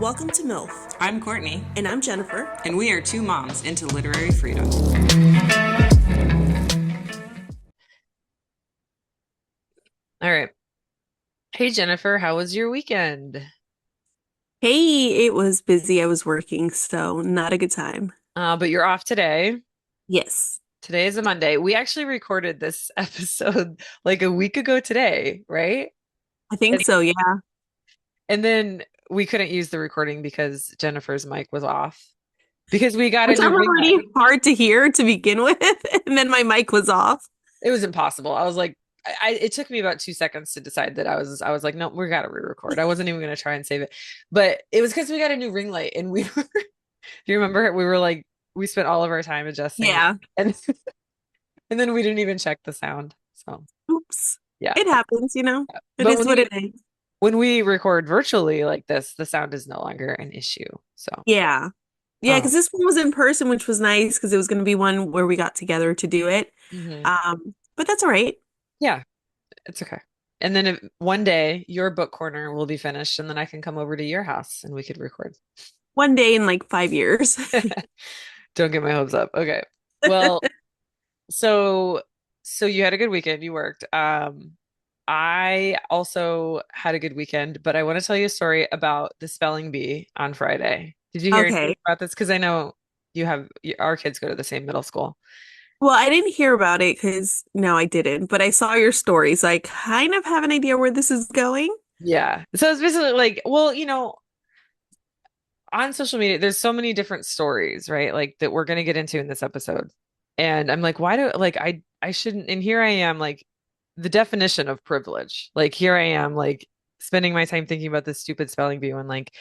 Welcome to MILF, I'm Courtney, and I'm Jennifer. and we are two moms into literary freedom. All right. Hey, Jennifer, how was your weekend? Hey, it was busy. I was working, so not a good time. But you're off today. Yes, Today is a Monday. We actually recorded this episode like a week ago today, right? I think And, so. Yeah. and then we couldn't use the recording because Jennifer's mic was off because we got a Which new I'm ring light. already hard to hear to begin with, and then my mic was off. It was impossible. I was like, it took me about 2 seconds to decide that I was like, no, we gotta re-record. I wasn't even gonna try and save it, but it was because we got a new ring light and we were, do you remember we were like, we spent all of our time adjusting it Yeah. and and then we didn't even check the sound. So Oops. yeah. It happens, you know. It But is what it is. when we record virtually like this, the sound is no longer an issue. So Yeah. Yeah, um because this one was in person, which was nice because it was going to be one where we got together to do it. mhm. But that's all right. Yeah, it's okay. And then one day your book corner will be finished and then I can come over to your house and we could record. One day in like 5 years. Don't get my hopes up. Okay. Well, so so you had a good weekend. You worked. I also had a good weekend, but I want to tell you a story about the spelling bee on Friday. Did you hear anything Okay. about this? Because I know our kids go to the same middle school. Well, I didn't hear about it because no, I didn't, but I saw your story, so I kind of have an idea where this is going. Yeah. So it's basically like, well, on social media, there's so many different stories, right? Like that we're going to get into in this episode. And I'm like, why do like I shouldn't, and here I am like the definition of privilege. Like here I am like spending my time thinking about this stupid spelling bee when like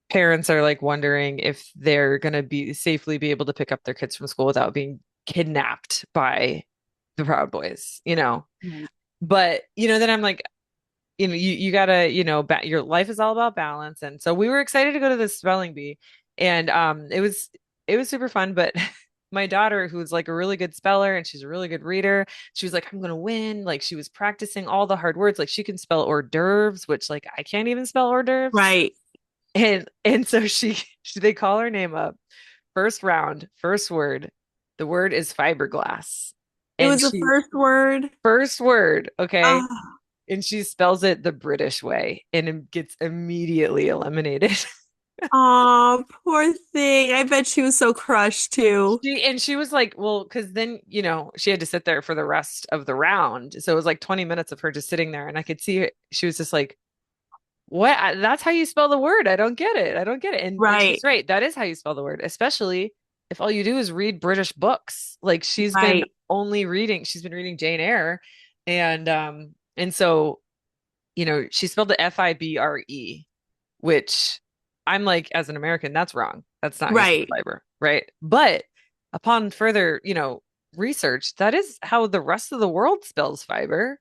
parents are like wondering if they're going to be safely be able to pick up their kids from school without being kidnapped by the Proud Boys, you know. Right. But then I'm like, you gotta, your life is all about balance. And so we were excited to go to this spelling bee, and it was super fun. But my daughter, who's like a really good speller and she's a really good reader, she was like, I'm gonna win. Like she was practicing all the hard words. Like she can spell hors d'oeuvres, which like I can't even spell hors d'oeuvres. Right. And so they call her name up. First round, first word. The word is fiberglass. It And was the she first word. first word, okay? Oh, And she spells it the British way and it gets immediately eliminated. oh, poor thing. I bet she was so crushed too. She was like, well, because then, she had to sit there for the rest of the round. So it was like 20 minutes of her just sitting there. And I could see she was just like, what? That's how you spell the word. I don't get it. I don't get it. And she's Right. right. That is how you spell the word, especially if all you do is read British books. Like Right. she's been reading Jane Eyre. And so, she spelled the Fibre, which I'm like, as an American, that's wrong. That's not how you spell Right. fiber, right? But upon further, research, that is how the rest of the world spells fiber.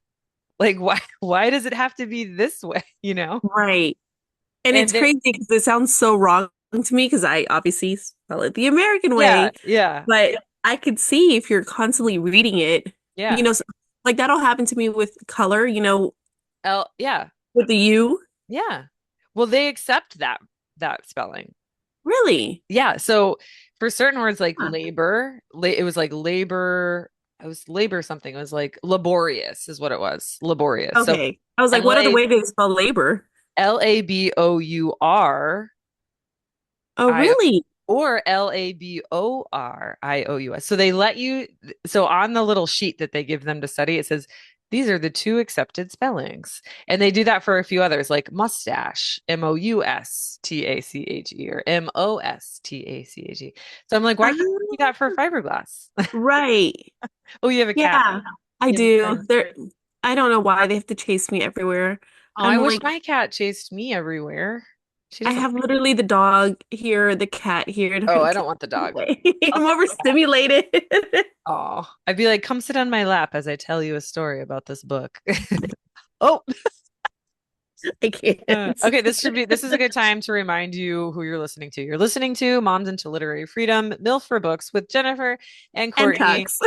Like, why does it have to be this way, you know? Right. And And it's then, crazy because it sounds so wrong to me because I obviously spell it the American yeah, way, yeah, but I could see if you're constantly reading it, you yeah. know, like that'll happen to me with color, Yeah, with the U. yeah. Well, they accept that spelling. Really? Yeah. So for certain words like Huh. it was like labor, it was labor something. It was like laborious is what it was. Laborious. So Okay. I was like, L what other A way to spell labor? Oh, LABOURIOUS really? or LABORIOUS. So they let you, so on the little sheet that they give them to study, it says these are the two accepted spellings. And they do that for a few others, like mustache, MOUSTACHE or MOSTACHE. So I'm like, why can't you do Ah, that for fiberglass? right. Oh, you have a cat. Yeah, I You have a cat. do. I don't know why they have to chase me everywhere. Oh, I I'm wish like, my cat chased me everywhere. She I doesn't have like. literally the dog here, the cat here, and I'm Oh, I like, don't want the dog. away. I'm overstimulated. Oh, I'd be like, come sit on my lap as I tell you a story about this book. Oh, I can't. okay. This is a good time to remind you who you're listening to. You're listening to Moms into Literary Freedom, MILF for Books with Jennifer and And Courtney Tux.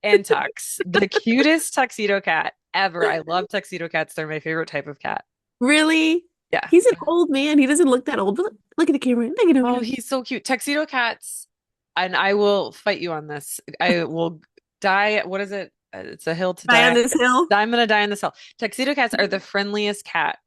and Tux, the cutest tuxedo cat ever. I love tuxedo cats. They're my favorite type of cat. Really? Yeah. He's an old man. He doesn't look that old, but look at the camera. Look at Oh, him. he's so cute. Tuxedo cats, and I will fight you on this. I will die. What is it? It's a hill to Die on die. this hill. I'm gonna die in this hill. Tuxedo cats are the friendliest cat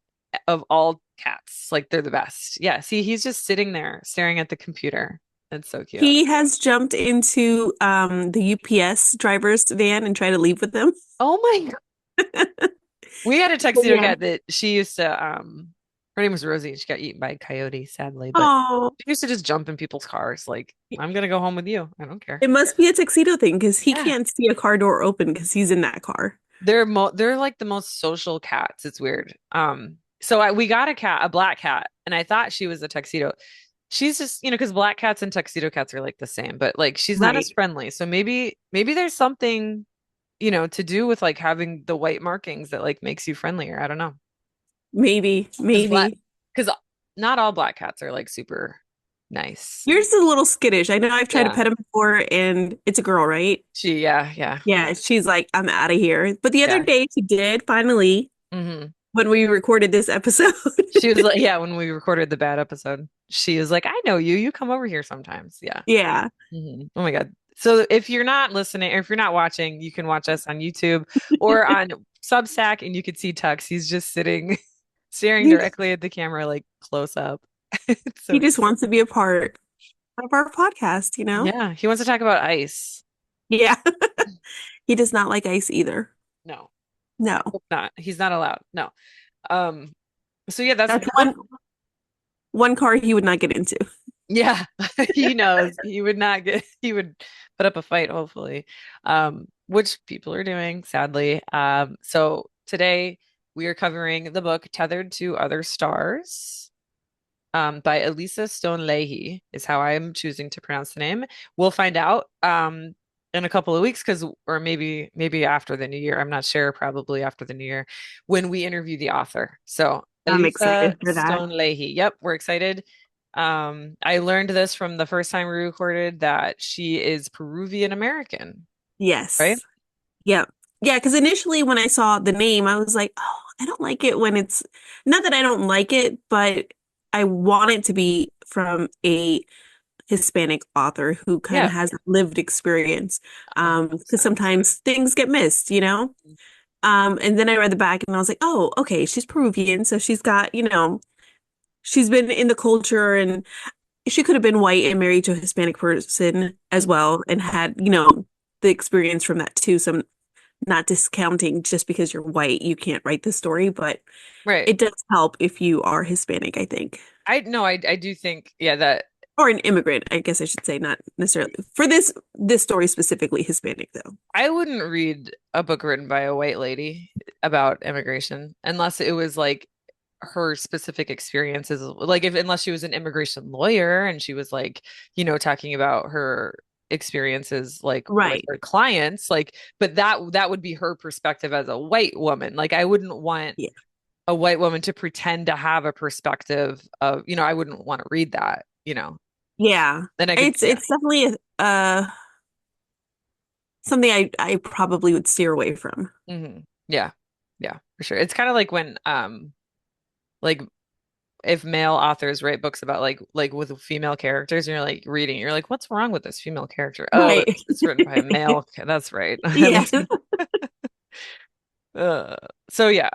of all cats. Like they're the best. Yeah. See, he's just sitting there staring at the computer. It's so cute. He has jumped into the UPS driver's van and tried to leave with them. Oh my God. We had a But tuxedo yeah. cat that she used to her name was Rosie. She got eaten by a coyote, sadly, but Oh, she used to just jump in people's cars. Like, I'm gonna go home with you. I don't care. it must be a tuxedo thing because he Yeah. can't see a car door open because he's in that car. They're like the most social cats. It's weird. We got a cat, a black cat, and I thought she was a tuxedo. She's just, because black cats and tuxedo cats are like the same, but like she's not as Right. friendly. So maybe there's something, to do with like having the white markings that like makes you friendlier. I don't know. Maybe, Because black, maybe. because not all black cats are like super nice. Yours is a little skittish. I know I've tried to Yeah. pet him before, and it's a girl, right? Yeah, yeah, Yeah, she's like, I'm out of here. But the other yeah. day, she did finally, Hmm. when we recorded this episode. She was like, yeah, when we recorded the bad episode, she is like, I know you. You come over here sometimes. Yeah. Yeah. Oh my God. So if you're not listening or if you're not watching, you can watch us on YouTube or on Substack and you can see Tux. He's just sitting, staring He, directly at the camera, like close up. It's he so just cute. wants to be a part of our podcast, you know? Yeah. He wants to talk about ice. Yeah. He does not like ice either. No, No. hope not. He's not allowed. No. Um, so yeah, that's That's one car he would not get into. yeah, he knows he would put up a fight, hopefully. Which people are doing, sadly. So today we are covering the book Tethered to Other Stars, by Elisa Stone Leahy, is how I'm choosing to pronounce the name. We'll find out in a couple of weeks or maybe after the new year. I'm not sure, probably after the new year when we interview the author. So I'm Elisa excited for that. Stone Leahy. Yep, we're excited. I learned this from the first time we recorded that she is Peruvian American, right? Yes. Yeah. Yeah, because initially when I saw the name, I was like, oh, I don't like it when it's not that I don't like it, but I want it to be from a Hispanic author who kind of Yeah, has lived experience. Because 100%. sometimes things get missed, you know? And then I read the back and I was like, oh, okay, she's Peruvian, so she's got, she's been in the culture and she could have been white and married to a Hispanic person as well and had, the experience from that too. So I'm not discounting just because you're white, you can't write the story, but Right. it does help if you are Hispanic, I think. I no, I do think, yeah, that Or an immigrant, I guess I should say, not necessarily for this story specifically Hispanic though. I wouldn't read a book written by a white lady about immigration unless it was like her specific experiences, like if unless she was an immigration lawyer and she was like, talking about her experiences like with Right. her clients, like, but that would be her perspective as a white woman. Like I wouldn't want Yeah. a white woman to pretend to have a perspective of, I wouldn't want to read that. Yeah. Then I could It's see that. it's definitely something I probably would steer away from. Yeah. Yeah, for sure. It's kind of like when like if male authors write books about like with female characters and you're like reading, you're like, what's wrong with this female character? Oh, Right. it's written by a male. That's right. Yeah. Uh, so yeah,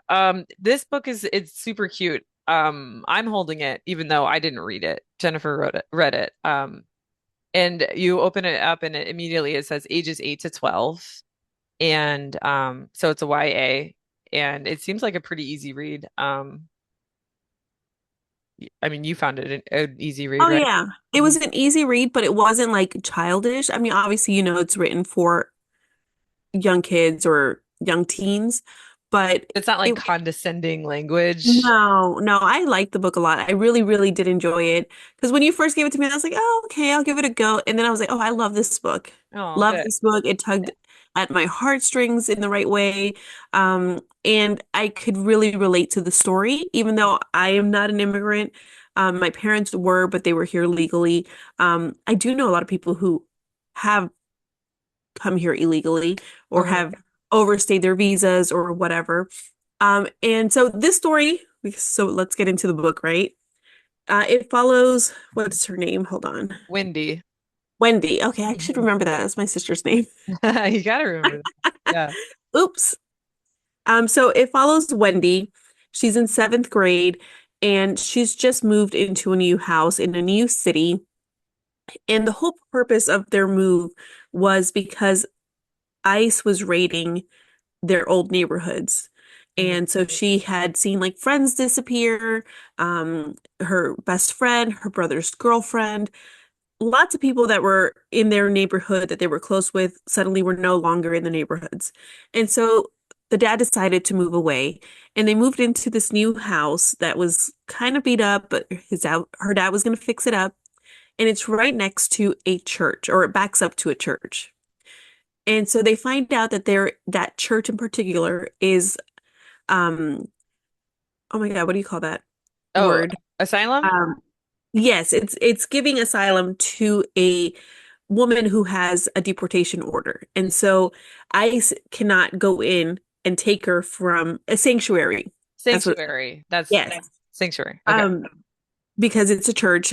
this book it's super cute. I'm holding it even though I didn't read it. Jennifer read it. And you open it up and it says ages 8 to 12. And so it's a YA and it seems like a pretty easy read. I mean, you found it an easy read, Oh right? yeah. It Mhm. was an easy read, but it wasn't like childish. I mean, obviously, it's written for young kids or young teens, but It's not like it condescending language. no, I liked the book a lot. I really, really did enjoy it. Because when you first gave it to me, I was like, oh, okay, I'll give it a go. And then I was like, oh, I love this book. Oh, Love good. this book. It tugged at my heartstrings in the right way. And I could really relate to the story, even though I am not an immigrant. My parents were, but they were here legally. I do know a lot of people who have come here illegally or Uh-huh. have overstayed their visas or whatever. And so this story, So let's get into the book, right? It follows, what is her name? Hold on. Wendy. Wendy. Okay, I should remember that. That's my sister's name. You gotta remember that. Yeah. Oops. So it follows Wendy. She's in seventh grade and she's just moved into a new house in a new city. And the whole purpose of their move was because ICE was raiding their old neighborhoods. Mhm. And so she had seen like friends disappear, her best friend, her brother's girlfriend, lots of people that were in their neighborhood that they were close with suddenly were no longer in the neighborhoods. And so the dad decided to move away and they moved into this new house that was kind of beat up, but her dad was going to fix it up. And it's right next to a church, or it backs up to a church. And so they find out that that church in particular is um oh my God, what do you call that Oh, word? Asylum? Um yes, it's giving asylum to a woman who has a deportation order. And so ICE cannot go in and take her from a sanctuary. That's what, Sanctuary. That's yes. sanctuary. Okay. Um, because it's a church,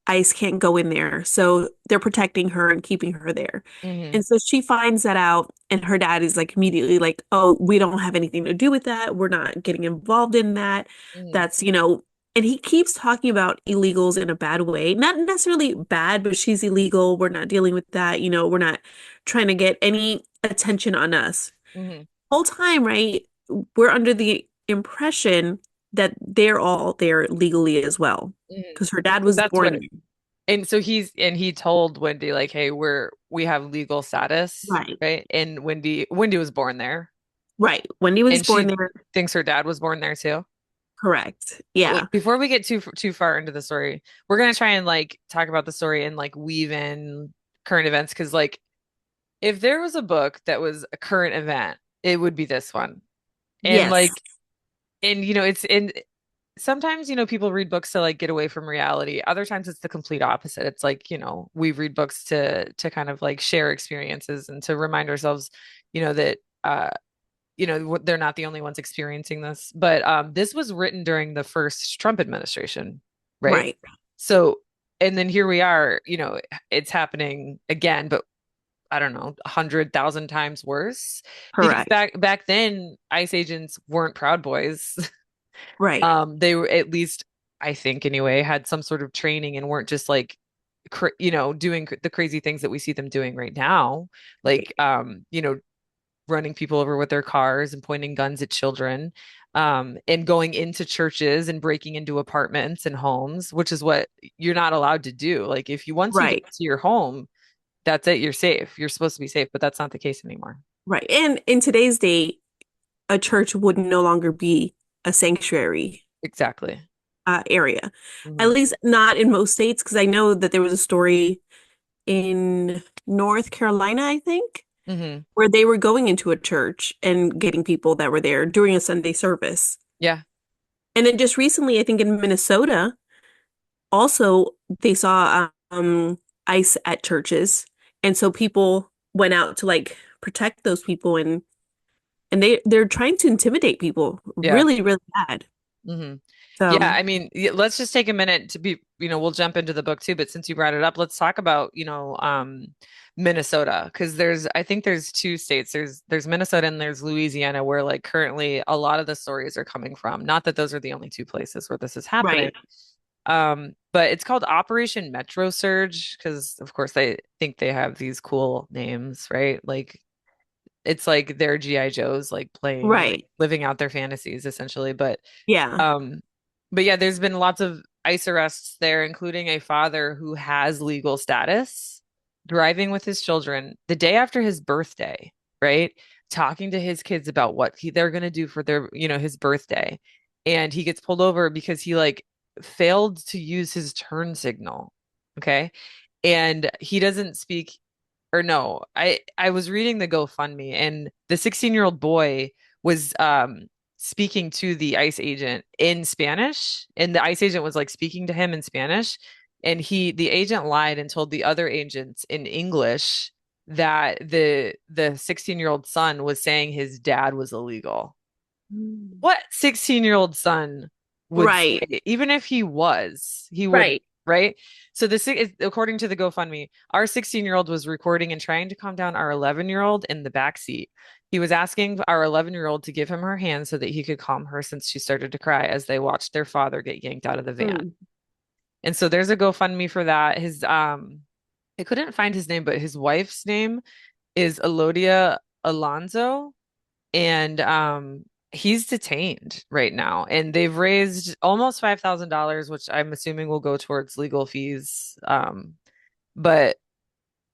ICE can't go in there. So they're protecting her and keeping her there. Hmm. And so she finds that out, and her dad is like immediately like, "Oh, we don't have anything to do with that. We're not getting involved in that. Hmm. That's, and he keeps talking about illegals in a bad way. Not necessarily bad, but she's illegal. We're not dealing with that. We're not trying to get any attention on us. Hmm. Whole time, right? We're under the impression that they're all there legally as well. Hmm. Because her dad Because was that's born what, there. and so he told Wendy like, hey, we have legal status, Right. right? And Wendy was born there. Right. Wendy was And born she there. thinks her dad was born there too. Correct. Wait, Yeah. before we get too far into the story, we're gonna try and like talk about the story and like weave in current events because like if there was a book that was a current event, it would be this one. And Yes. like and it's in sometimes people read books to like get away from reality. Other times it's the complete opposite. It's like, we read books to kind of like share experiences and to remind ourselves, that they're not the only ones experiencing this. But this was written during the first Trump administration, right? Right. So, and then here we are, it's happening again, but I don't know, 100,000 times worse. Because Correct. back then, ICE agents weren't Proud Boys. Right. They were at least, I think anyway, had some sort of training and weren't just like doing the crazy things that we see them doing right now, like running people over with their cars and pointing guns at children, and going into churches and breaking into apartments and homes, which is what you're not allowed to do. Like if you once you get Right. to your home, that's it, you're safe. You're supposed to be safe, but that's not the case anymore. Right. And in today's day, a church would no longer be a sanctuary Exactly. area. At Hmm. least not in most states, because I know that there was a story in North Carolina, I think, Hmm. where they were going into a church and getting people that were there during a Sunday service. Yeah. And then just recently, I think in Minnesota, also they saw ICE at churches. And so people went out to like protect those people, and they're trying to intimidate people Yeah. really, really bad. Hmm. Yeah, So, I mean, let's just take a minute to be, we'll jump into the book too, but since you brought it up, let's talk about, Minnesota, because I think there's two states. There's Minnesota and there's Louisiana where like currently a lot of the stories are coming from. Not that those are the only two places where this is happening. right, But it's called Operation Metro Surge because of course they think they have these cool names, right? Like it's like their GI Joes like playing, like right. living out their fantasies essentially. Yeah. Um, but yeah, there's been lots of ICE arrests there, including a father who has legal status, driving with his children the day after his birthday, right? Talking to his kids about what they're gonna do for his birthday. And he gets pulled over because he like failed to use his turn signal. Okay. And he doesn't speak, or no, I was reading the GoFundMe and the 16-year-old boy was speaking to the ICE agent in Spanish, and the ICE agent was like speaking to him in Spanish, and the agent lied and told the other agents in English that the 16-year-old son was saying his dad was illegal. Mm. What 16-year-old son would Right. say, even if he wouldn't, Right. right? So according to the GoFundMe, our 16-year-old was recording and trying to calm down our 11-year-old in the back seat. He was asking our 11-year-old to give him her hand so that he could calm her since she started to cry as they watched their father get yanked out of the van. Mm. And so there's a GoFundMe for that. I couldn't find his name, but his wife's name is Elodia Alonso, and he's detained right now. And they've raised almost $5,000, which I'm assuming will go towards legal fees. But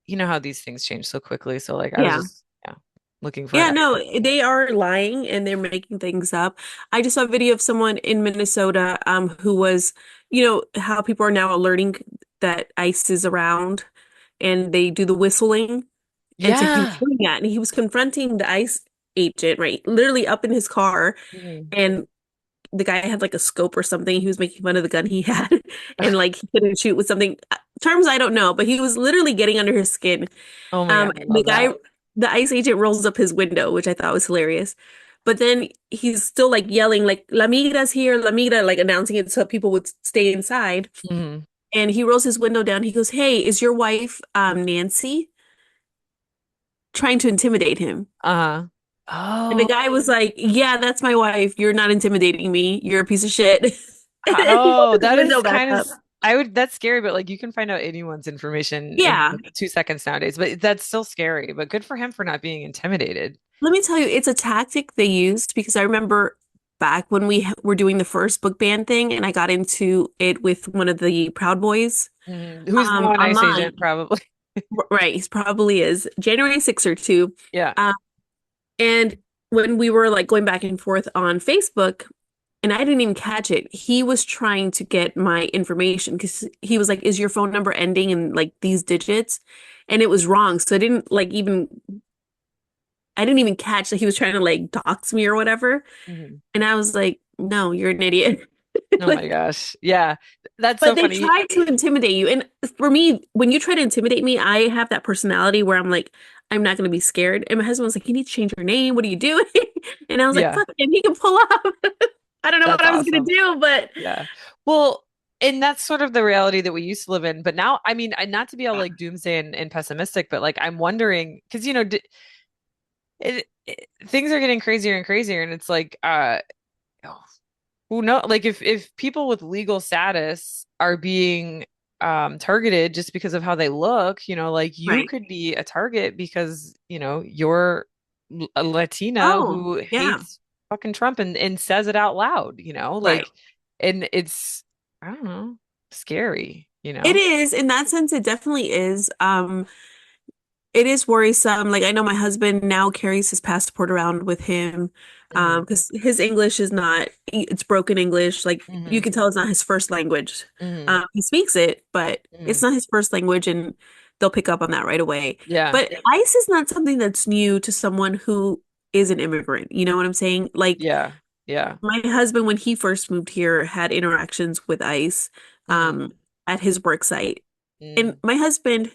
you know how these things change so quickly. So like I was Yeah. just looking for an Yeah, no, update. they are lying and they're making things up. I just saw a video of someone in Minnesota who was, how people are now alerting that ICE is around and they do the whistling. And so he was Yeah. doing that and he was confronting the ICE agent, right? Literally up in his car. Mhm. And the guy had like a scope or something. He was making fun of the gun he had and like he couldn't shoot with something. Terms I don't know, but he was literally getting under his skin. Oh my God, I The love guy, that. the ICE agent rolls up his window, which I thought was hilarious. But then he's still like yelling, like, La Migra's here, La Migra, like announcing it so people would stay inside. Hmm. And he rolls his window down. He goes, Hey, is your wife, Nancy? Trying to intimidate him. Uh-huh. And the Oh, guy was like, Yeah, that's my wife. You're not intimidating me. You're a piece of shit. And he rolled oh, his that is window back kind of up. that's scary, but like you can find out anyone's information in Yeah. 2 seconds nowadays, but that's still scary. But good for him for not being intimidated. Let me tell you, it's a tactic they used because I remember back when were doing the first book ban thing and I got into it with one of the Proud Boys Mhm. Who's now an ICE online. agent, probably. Right, he probably is. January 6th or 2. Yeah. Um, and when we were like going back and forth on Facebook, and I didn't even catch it, he was trying to get my information because he was like, Is your phone number ending in like these digits? And it was wrong. So I didn't even catch that he was trying to like dox me or whatever. Mhm. And I was like, no, you're an idiot. Oh my Like, gosh. Yeah. That's but so they funny. try to intimidate you. And for me, when you try to intimidate me, I have that personality where I'm like, I'm not going to be scared. And my husband was like, you need to change your name. What are you doing? And I was like, Yeah. fuck him. He can pull up. I don't know what That's I was going awesome. to do, but Yeah. Well, and that's sort of the reality that we used to live in. But now, I mean, not to be all like doomsday and pessimistic, but like I'm wondering because d things are getting crazier and crazier, and it's like, oh, who know? Like if people with legal status are being targeted just because of how they look, like you right. could be a target because you're a Latina Oh, who yeah. hates fucking Trump and says it out loud, Right. like, and it's, I don't know, scary, It is. In that sense, it definitely is. It is worrisome. Like I know my husband now carries his passport around with him Hmm. because his English is not it's broken English. Like you Hmm. can tell it's not his first language. Hmm. He speaks it, but Hmm. it's not his first language and they'll pick up on that right away. Yeah. But ICE is not something that's new to someone who is an immigrant. You know what I'm saying? Like Yeah. Yeah. my husband, when he first moved here, had interactions with ICE Hmm. at his work site. And Hmm. my husband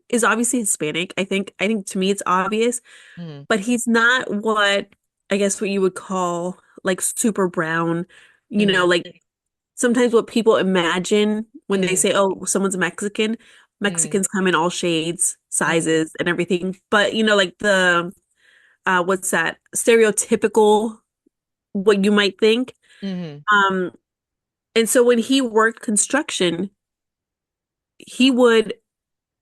is obviously Hispanic. I think to me it's obvious, Hmm. but he's not what I guess what you would call like super brown, Hmm. like sometimes what people imagine when they Hmm. say, oh, someone's Mexican. Hmm. Mexicans come in all shades, Hmm. sizes, and everything. But like the what's that? Stereotypical what you might think. Hmm. Um, and so when he worked construction, he would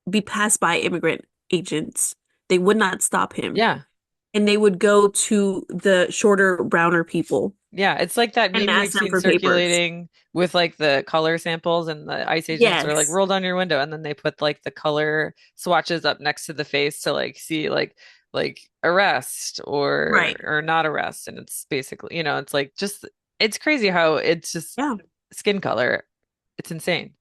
be passed by immigrant agents. They would not stop him. Yeah. And they would go to the shorter, browner people Yeah, it's like that and meme we've ask them seen for papers. circulating with like the color samples, and the ICE agents are like, Yes. roll down your window, and then they put like the color swatches up next to the face to like see like arrest or Right. not arrest. And it's basically, it's like just it's crazy how it's just Yeah. skin color. It's insane.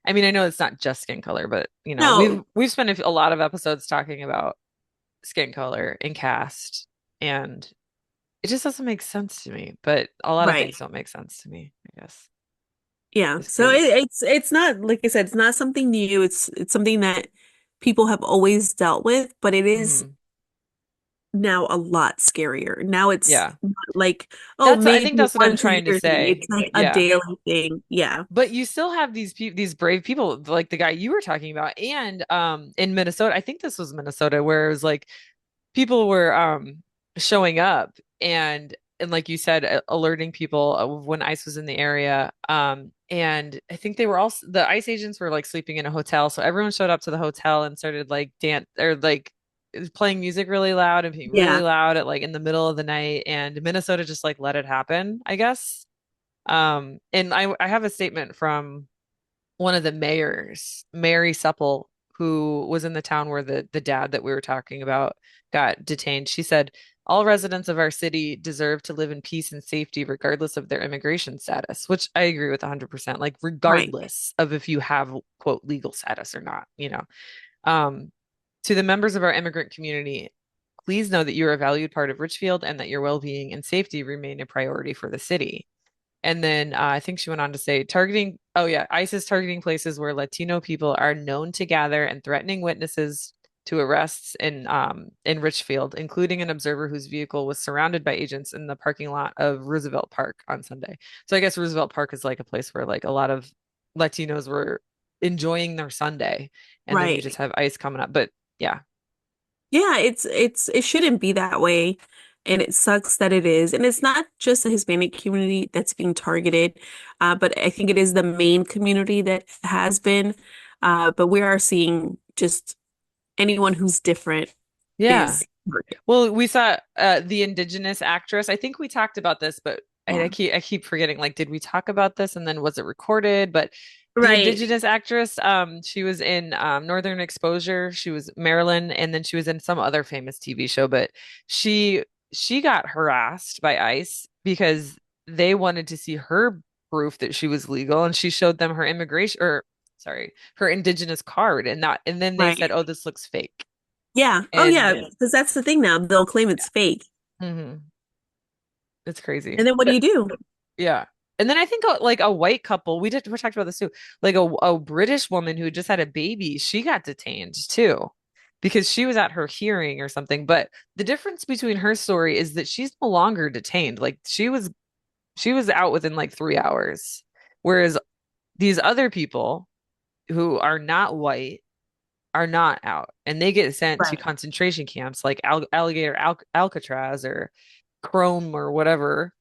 I mean, I know it's not just skin color, but No, we've spent a lot of episodes talking about skin color and caste, and it just doesn't make sense to me, but a lot of right. things don't make sense to me, I guess. Yeah. It's So crazy. it's not like I said, it's not something new. It's something that people have always dealt with, but it is Hmm. now a lot scarier. Now it's Yeah. not like, oh, I think maybe that's what I'm once a trying to year thing. say. It's like a Yeah. daily thing. Yeah. But you still have these brave people like the guy you were talking about and in Minnesota. I think this was Minnesota where it was like people were showing up and like you said alerting people of when ICE was in the area and I think they were also the ICE agents were like sleeping in a hotel, so everyone showed up to the hotel and started like dance or like playing music really loud and being really Yeah. loud at like in the middle of the night, and Minnesota just like let it happen, I guess. And I have a statement from one of the mayors, Mary Supple, who was in the town where the dad that we were talking about got detained. She said, all residents of our city deserve to live in peace and safety, regardless of their immigration status, which I agree with 100%, like Right. regardless of if you have, quote, legal status or not, you know. Um, to the members of our immigrant community, please know that you are a valued part of Richfield and that your well-being and safety remain a priority for the city. And then I think she went on to say, targeting, oh yeah, ICE is targeting places where Latino people are known to gather and threatening witnesses to arrests in Richfield, including an observer whose vehicle was surrounded by agents in the parking lot of Roosevelt Park on Sunday. So I guess Roosevelt Park is like a place where like a lot of Latinos were enjoying their Sunday, and then you just Right. have ICE coming up. But yeah, Yeah, it shouldn't be that way. And it sucks that it is. And it's not just the Hispanic community that's being targeted, but I think it is the main community that has been. But we are seeing just anyone who's different yeah. is targeted. Well, we saw the Indigenous actress. I think we talked about this, but Yeah. I keep forgetting. Like, did we talk about this? And then was it recorded? But the Right. Indigenous actress, she was in Northern Exposure. She was Marilyn, and then she was in some other famous TV show. But she she got harassed by ICE because they wanted to see her proof that she was legal, and she showed them her immigration or sorry, her Indigenous card, and then they said, Right. "Oh, this looks fake." Yeah. Oh, yeah. And Because that's the thing now. They'll claim it's fake. mhm. It's crazy. And then what do But you do? yeah. And then I think like a white couple, we talked about this too. Like a British woman who just had a baby, she got detained too because she was at her hearing or something. But the difference between her story is that she's no longer detained. Like she was out within like 3 hours. Whereas these other people who are not white are not out and they get sent to Right. concentration camps like Alcatraz or Chrome or whatever,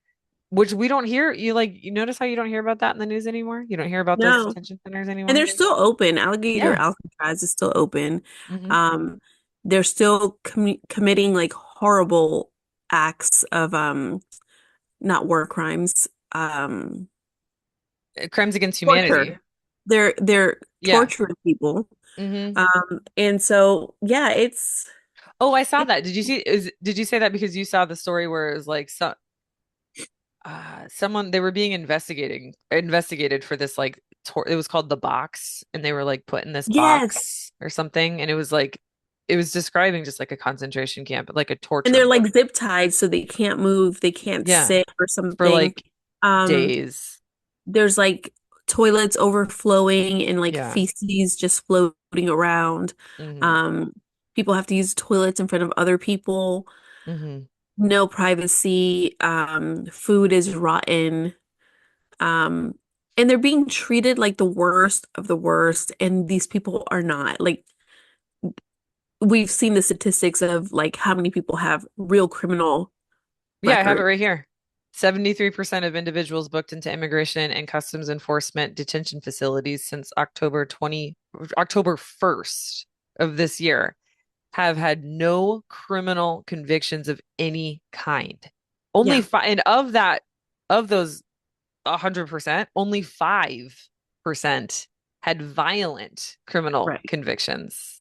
which we don't hear. You notice how you don't hear about that in the news anymore? You don't hear about those No. detention centers And anymore? they're still open. Alligator Yeah. Alcatraz is still open. Hmm. Um, they're still committing like horrible acts of not war crimes, Crimes against humanity. torture. They're Yeah. torturing people. Hmm. And so yeah, Oh, I saw it's that. Did you say that because you saw the story where it was like someone they were being investigated for this like it was called the box and they were like put in this box yes. or something and it was like it was describing just like a concentration camp, like a And torture. they're like zip tied so they can't move, they can't Yeah, sit or for something. like Um, days. there's like toilets overflowing and like Yeah. feces just floating around. Hmm. Um, people have to use toilets in front of other people. Hmm. No privacy. Food is rotten. Um, and they're being treated like the worst of the worst, and these people are not. Like we've seen the statistics of like how many people have real criminal Yeah, I have it record. right here. 73% of individuals booked into immigration and customs enforcement detention facilities since October 1st of this year have had no criminal convictions of any kind. Only Yeah, five, and of those 100%, only 5% had violent criminal right. convictions.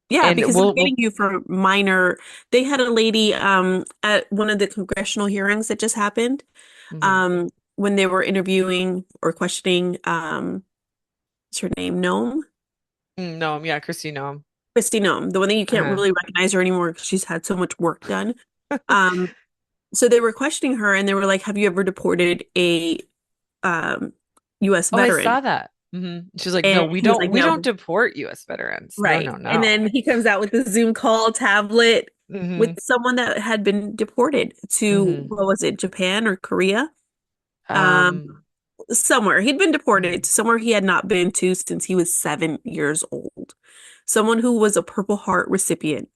Yeah, And because they're getting you for minor. They had a lady at one of the congressional hearings that just happened mhm. when they were interviewing or questioning what's her name? Nome? No, yeah, Christy, no. Christy Nome, the one that you can't Uh-huh. really recognize her anymore because she's had so much work done. Um so they were questioning her and they were like, "Have you ever deported a um US Oh, I veteran?" saw that. She's like, no, And he was like, we don't "No." deport U.S. veterans. No, Right. no, And no. then he comes out with the Zoom call tablet Hmm. with someone that had been deported to, Hmm. what was it, Japan or Korea? Um, Um, somewhere. He'd been deported mhm. to somewhere he had not been to since he was 7 years old. Someone who was a Purple Heart recipient,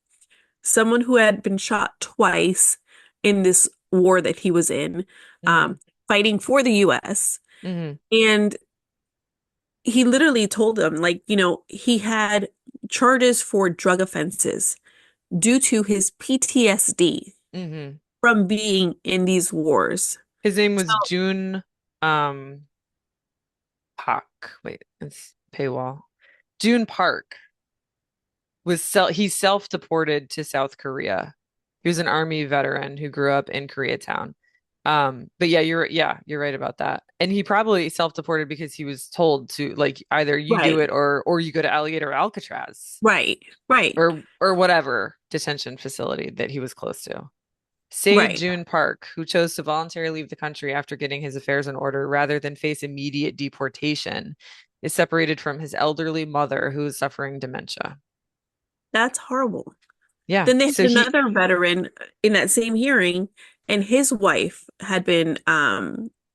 someone who had been shot twice in this war that he was in, Hmm. fighting for the US. Hmm. And he literally told them, like, he had charges for drug offenses due to his PTSD Hmm. from being in these wars. His name So, was June um Pak. Wait, it's paywall. June Park he's self-deported to South Korea. He was an army veteran who grew up in Koreatown. But you're right about that. And he probably self-deported because he was told to like either you do right, it or you go to Alligator Alcatraz right, right, or whatever detention facility that he was close to. Sade right. June Park, who chose to voluntarily leave the country after getting his affairs in order rather than face immediate deportation, is separated from his elderly mother who is suffering dementia. That's horrible. Yeah. Then they had So he, another veteran in that same hearing, and his wife had been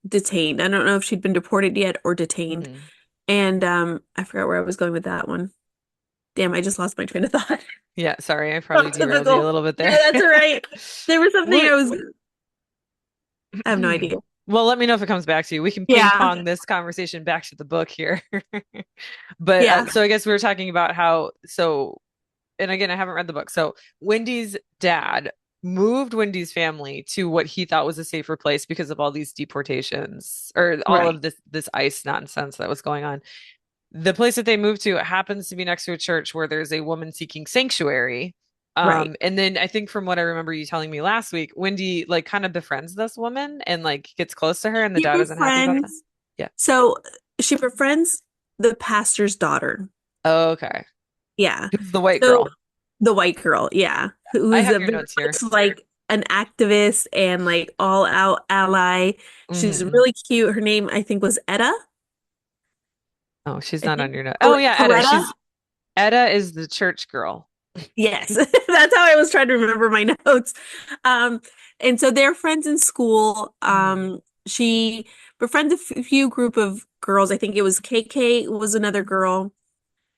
detained. I don't know if she'd been deported yet or detained. mhm. And I forgot where I was going with that one. Damn, I just lost my train of thought. Yeah, sorry, I So probably derailed you a typical. little bit Yeah, there. that's all right. There was something We, I was, I have no idea. well, let me know if it comes back to you. We can ping Yeah, pong this conversation back to the book here. But yeah, so I guess we were talking about and again, I haven't read the book. So Wendy's dad moved Wendy's family to what he thought was a safer place because of all these deportations or all right, of this ICE nonsense that was going on. The place that they moved to happens to be next to a church where there's a woman seeking sanctuary. right. And then I think from what I remember you telling me last week, Wendy like kind of befriends this woman and like gets close to her, and the She dad isn't happy about that. befriends, Yeah. so she befriends the pastor's daughter. Okay. Yeah. Who's the white So girl? the white girl, yeah, I who's have a your very notes here. much like an activist and like all out ally. She's Hmm. really cute. Her name, I think, was Etta. Oh, she's I not think on your note. Oh yeah, Etta. Coletta. Etta is the church girl. Yes, that's how I was trying to remember my notes. Um, and so they're friends in school. Hmm. She befriends a few group of girls. I think it was KK was another girl,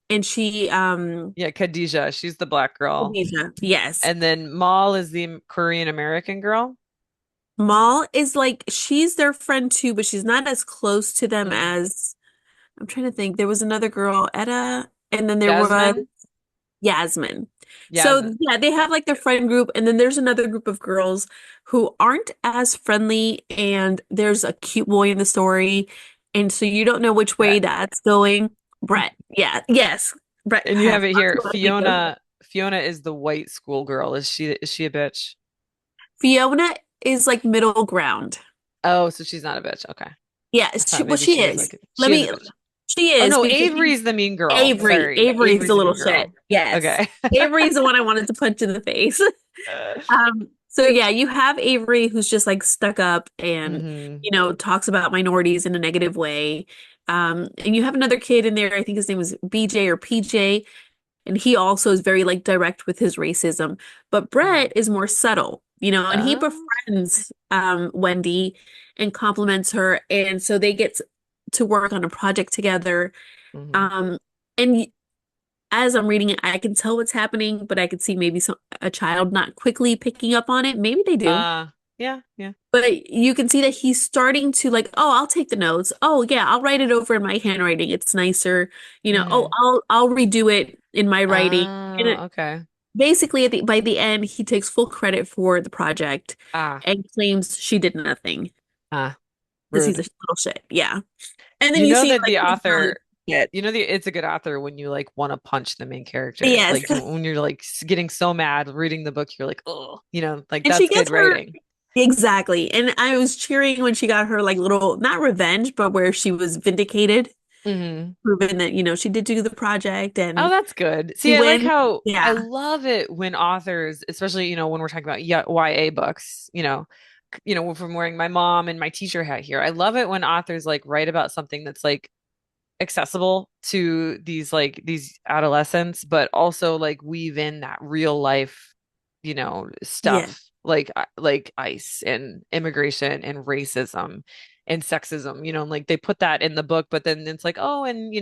and she Yeah, Khadijah. She's the black girl. Khadijah, yes. And then Mal is the Korean American girl. Mal is like she's their friend too, but she's not as close to them Mm. as I'm trying to think. There was another girl, Etta, and then there was Yasmin. Yasmin. So Yasmin. yeah, they have like their friend group, and then there's another group of girls who aren't as friendly, and there's a cute boy in the story, and so you don't know which way Brett. that's going. Brett, yeah, yes, Brett And you has have it lots here. of what I think of. Fiona is the white schoolgirl. Is she a bitch? Fiona is like middle ground. Oh, so she's not a bitch. Okay. Yeah, I thought well, maybe she she was is. like Let she is a me. bitch. She Oh is no, because Avery's the mean girl. Avery. Sorry. Avery's Avery's the the little mean shit. girl. Yes. Okay. Avery's the one I wanted to punch in the face. So yeah, you have Avery who's just like stuck up and, Hmm. talks about minorities in a negative way. And you have another kid in there, I think his name was BJ or PJ, and he also is very like direct with his racism. But Hmm. Brett is more subtle, and he Oh. befriends Wendy and compliments her. And so they get to work on a project together. Hmm. Um, and as I'm reading it, I can tell what's happening, but I could see maybe a child not quickly picking up on it. Maybe they do. Yeah, yeah. But you can see that he's starting to like, oh, I'll take the notes. Oh, yeah, I'll write it over in my handwriting. It's nicer. Oh, Hmm. I'll redo it in my writing. And Oh, okay. basically by the end, he takes full credit for the project Ah, and claims she did nothing ah, because he's a rude. little shit. Yeah. And then You you know see that like the his author, shit. it's a good author when you like want to punch the main character. Yes. Like when you're like getting so mad reading the book, you're like, oh, like And she that's good gets her writing. exactly. And I was cheering when she got her like little, not revenge, but where she was vindicated, Hmm. proven that, she did do the project Oh, and that's good. she See, I like wins. how I Yeah. love it when authors, especially, when we're talking about YA books, from wearing my mom and my teacher hat here. I love it when authors like write about something that's like accessible to these adolescents, but also like weave in that real life Yeah. stuff like ICE and immigration and racism and sexism, and like they put that in the book, but then it's like, oh, and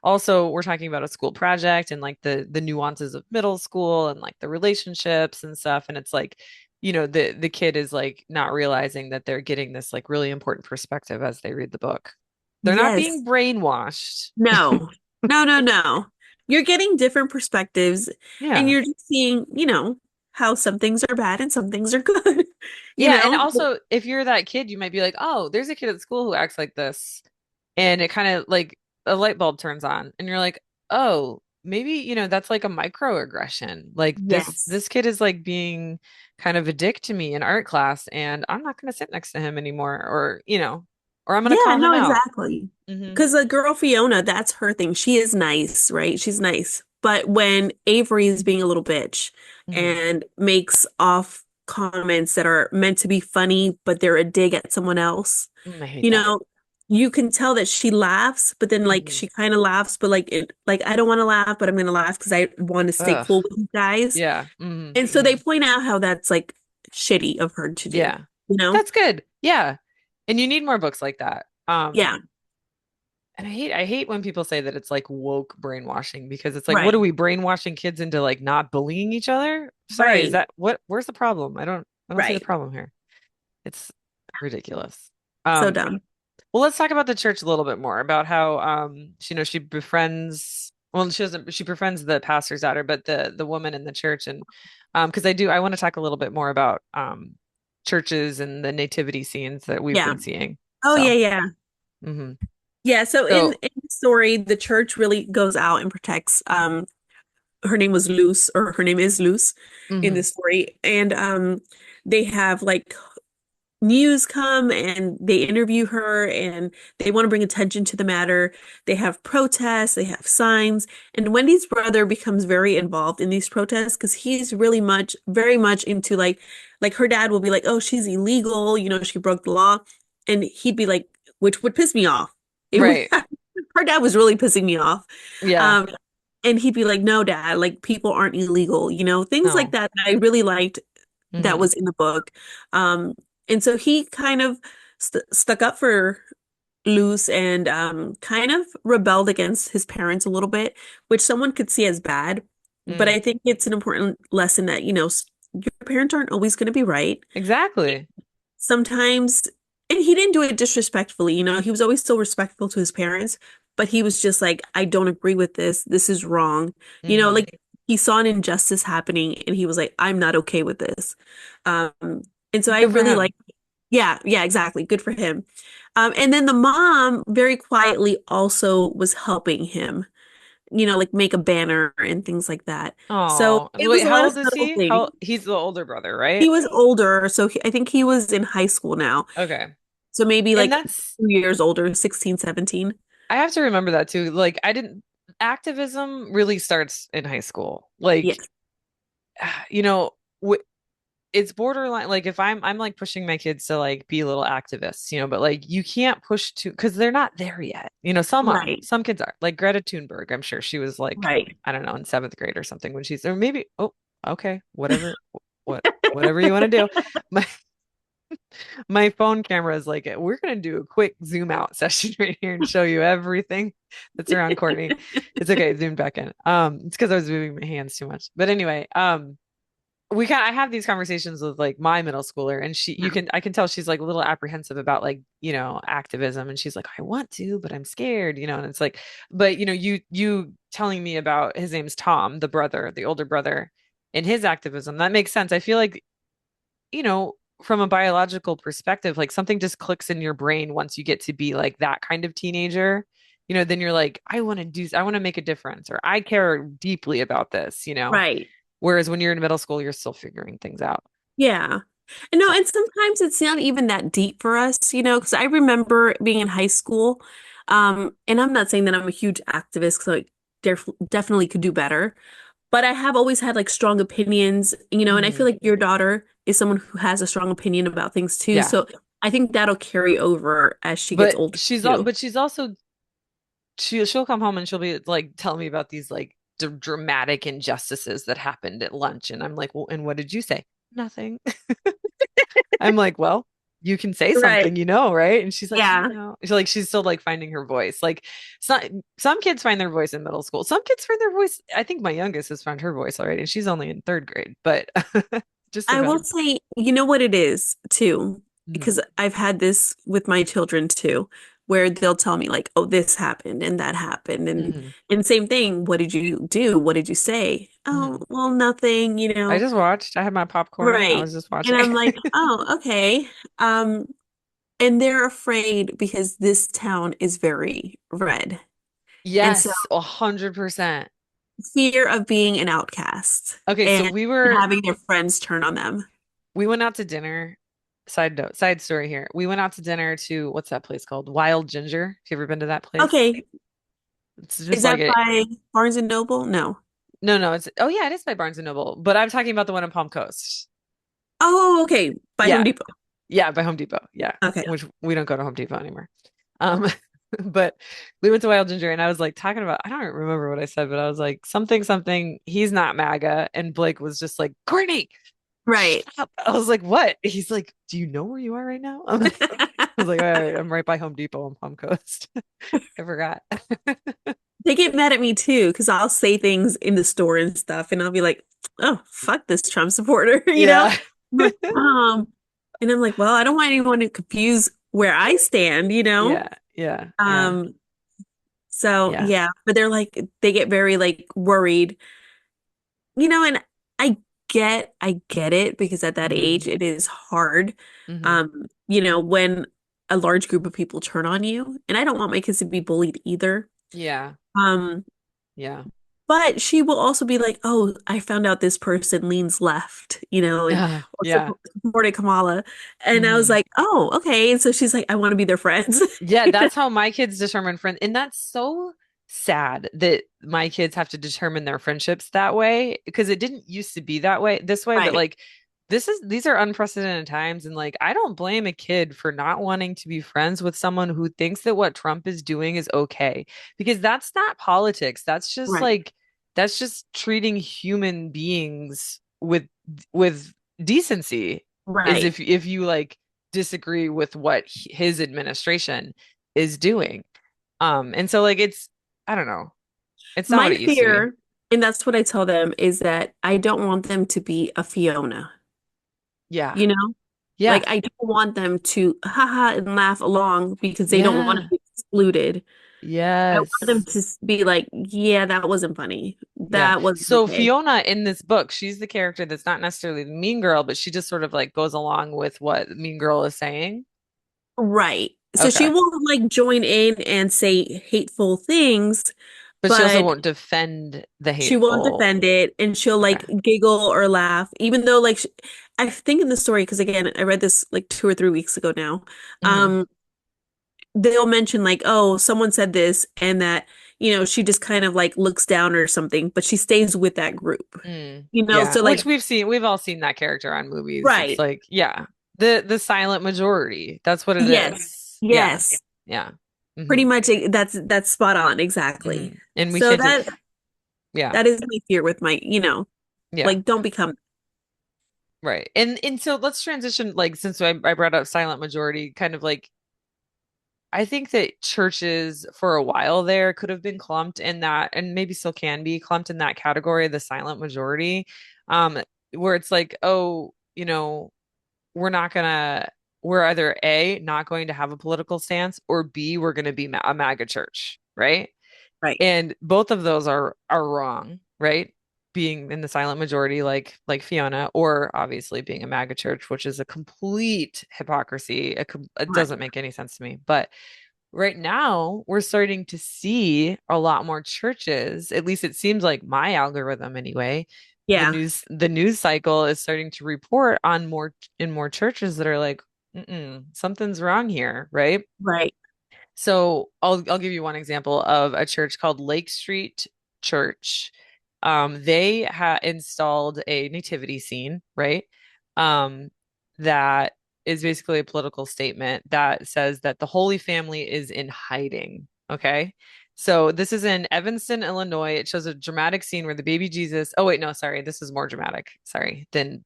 also we're talking about a school project and like the nuances of middle school and like the relationships and stuff. And it's like, the kid is like not realizing that they're getting this like really important perspective as they read the book. They're not being Yes. brainwashed. No. No, no, no. You're getting different perspectives and Yeah. you're just seeing, how some things are bad and some things are good, you Yeah, and know? also if you're that kid, you might be like, "Oh, there's a kid at school who acts like this." And it kind of like a light bulb turns on and you're like, "Oh, maybe, that's like a microaggression. Like this Yes. this kid is like being kind of a dick to me in art class and I'm not going to sit next to him anymore or I'm going to Yeah, call him no, out." exactly. Hmm. Because the girl Fiona, that's her thing. She is nice, right? She's nice. But when Avery is being a little bitch Hmm. and makes off comments that are meant to be funny, but they're a dig at someone else, I hate you that. know, you can tell that she laughs, but then like Hmm. she kind of laughs, but like I don't want to laugh, but I'm gonna laugh because I want to stay Ugh. cool with you guys. Yeah. Hmm. And so they Hmm. point out how that's like shitty of her to do, Yeah. you But know? that's good. Yeah. And you need more books like that. Yeah, And I hate when people say that it's like woke brainwashing because it's like, what are right, we brainwashing kids into like not bullying each other? Sorry, is right, that where's the problem? I don't see the right. problem here. It's ridiculous. So Um, dumb. well, let's talk about the church a little bit more about how she befriends well, she doesn't she befriends the pastor's daughter, but the woman in the church and because I want to talk a little bit more about churches and the nativity scenes that we've Yeah. been seeing. Oh yeah, So, yeah. hmm Yeah, so so in the story, the church really goes out and protects her name was Luce, or her name is Luce in mhm. this story. And they have like news come and they interview her and they want to bring attention to the matter. They have protests, they have signs, and Wendy's brother becomes very involved in these protests because he's really very much into like her dad will be like, "Oh, she's illegal, she broke the law." And he'd be like, which would piss me off. It would Right. her dad was really pissing me off. Yeah. Um, and he'd be like, "No, dad, like people aren't illegal, things like No. that I really liked that Hmm. was in the book. Um, and so he kind of stuck up for Luz and kind of rebelled against his parents a little bit, which someone could see as bad. But Mm. I think it's an important lesson that, your parents aren't always going to be right. Exactly. Sometimes, and he didn't do it disrespectfully, he was always still respectful to his parents, but he was just like, I don't agree with this. This is wrong. Hmm. Like he saw an injustice happening and he was like, I'm not okay with this. Um, and so I Good for really him. like, yeah, yeah, exactly. Good for him. And then the mom very quietly also was helping him, like make a banner and things like that. So Oh, it was wait, a how lot of old is subtle he? things. He's the older brother, right? He was older, so I think he was in high school now. Okay. So maybe And like that's 2 years older, 16, 17. I have to remember that too. Like I didn't activism really starts in high school. Like, Yes. you know, w it's borderline like if I'm like pushing my kids to like be little activists, but like you can't push to because they're not there yet. Some are. Right. Some kids are. Like Greta Thunberg, I'm sure she was like, Right. I don't know, in seventh grade or something when she's or maybe okay, whatever you want to do. My my phone camera is like, we're gonna do a quick zoom out session right here and show you everything that's around Courtney. It's okay, it zoomed back in. It's because I was moving my hands too much. But anyway, I have these conversations with like my middle schooler and I can tell she's like a little apprehensive about like activism and she's like I want to but I'm scared and it's like but you telling me about his name's Tom, the older brother, and his activism, that makes sense. I feel like you know from a biological perspective like something just clicks in your brain once you get to be like that kind of teenager. Then you're like I want to make a difference or I care deeply about this. Right. Whereas when you're in middle school, you're still figuring things out. Yeah. And no, So, and sometimes it's not even that deep for us, because I remember being in high school, and I'm not saying that I'm a huge activist because I definitely could do better, but I have always had like strong opinions, and I feel mhm. like your daughter is someone who has a strong opinion about things too. Yeah. So I think that'll carry over as she gets But older too. she's also she'll come home and she'll be like telling me about these like dramatic injustices that happened at lunch. And I'm like, well, and what did you say? Nothing. I'm like, well, you can say Right. something, right? And she's like, Yeah. she's still like finding her voice. Like some kids find their voice in middle school. Some kids find their voice. I think my youngest has found her voice already, and she's only in third grade, but just I will depends. say, you know what it is too, Mhm. because I've had this with my children too, where they'll tell me like, "Oh, this happened and that happened," Mhm. and same thing. What did you do? What did you say? Oh, Mhm. well, nothing. I just watched. I had my popcorn. I Right. was just And watching. I'm like, oh, okay. Um, and they're afraid because this town is very red, and so Yes, 100%. fear of being an outcast Okay, so and having their friends turn on them. we went out to dinner. Side note, side story here. We went out to dinner to what's that place called? Wild Ginger. Have you ever been to that place? Okay, It's is just like that a by Barnes and Noble? No. no, no, it's oh yeah, it is by Barnes and Noble, but I'm talking about the one in Palm Coast. Oh, okay, by Home Yeah, Depot. yeah, by Home Depot. Yeah, Okay. which we don't go to Home Depot anymore. Um, but we went to Wild Ginger and I was like talking about, I don't remember what I said, but I was like something something. He's not MAGA, and Blake was just like, Courtney, shut Right. up. I was like, what? He's like, do you know where you are right now? I was like, all right, I'm right by Home Depot on Palm Coast. I forgot. They get mad at me too because I'll say things in the store and stuff, and I'll be like, "Oh, fuck this Trump supporter," you know? Yeah. I'm like, and I'm like, "Well, I don't want anyone to confuse where I stand, you know?" Yeah. Yeah. Yeah. Um, so Yeah. yeah, but they're like, they get very like worried, and I get it because at that Hmm. age it is hard. Hmm. When a large group of people turn on you, and I don't want my kids to be bullied either. Yeah. Um, Yeah. but she will also be like, "Oh, I found out this person leans left, and or Yeah. supported Kamala." And I was Hmm. like, "Oh, okay." And so she's like, "I want to be their friends." Yeah, that's how my kids determine friends. And that's so sad that my kids have to determine their friendships that way because it didn't used to be that way, this way, but Right, like these are unprecedented times and like I don't blame a kid for not wanting to be friends with someone who thinks that what Trump is doing is okay because that's not politics. right, That's just treating human beings with decency is right. if you like disagree with what his administration is doing. And so like I don't know. It's not what My it used to be. fear, and that's what I tell them, is that I don't want them to be a Fiona, Yeah. you know? Yeah. Like I don't want them to haha and laugh along because they don't want to Yeah. be excluded. I want them Yes. to be like, yeah, that wasn't funny. Yeah. That wasn't So okay. Fiona in this book, she's the character that's not necessarily the mean girl, but she just sort of like goes along with what the mean girl is saying. Right. So she Okay. will like join in and say hateful things, But she also but won't defend the she won't hateful. defend it and she'll Okay. like giggle or laugh, even though like I think in the story, because again, I read this like 2 or 3 weeks ago now. Hmm. Um, they'll mention like, oh, someone said this and that, she just kind of like looks down or something, but she stays with that group. Mm. So Yeah. like, Which we've all seen that character on movies. It's right. like, yeah. The silent majority. That's what it Yes. is. Yeah. Yes. Yeah. Hmm. Pretty much that's spot on, exactly. Hmm. And we So can't do, yeah. that is my fear with my, Yeah. like don't become Right. And so let's transition like since I brought up silent majority, kind of like I think that churches for a while there could have been clumped in that, and maybe still can be clumped in that category, the silent majority, um, where it's like, oh, we're not gonna, we're either A, not going to have a political stance, or B, we're gonna be a MAGA church, right? right. And both of those are wrong, right? Being in the silent majority like Fiona, or obviously being a MAGA church, which is a complete hypocrisy. It Right. doesn't make any sense to me. But right now, we're starting to see a lot more churches, at least it seems like my algorithm anyway. Yeah. The news cycle is starting to report on more churches that are like, something's wrong here, right? Right. So I'll give you one example of a church called Lake Street Church. They installed a nativity scene, right? Um, that is basically a political statement that says that the Holy Family is in hiding. Okay. So this is in Evanston, Illinois. It shows a dramatic scene where the baby Jesus. Oh wait, no, sorry. This is more dramatic. Sorry. Then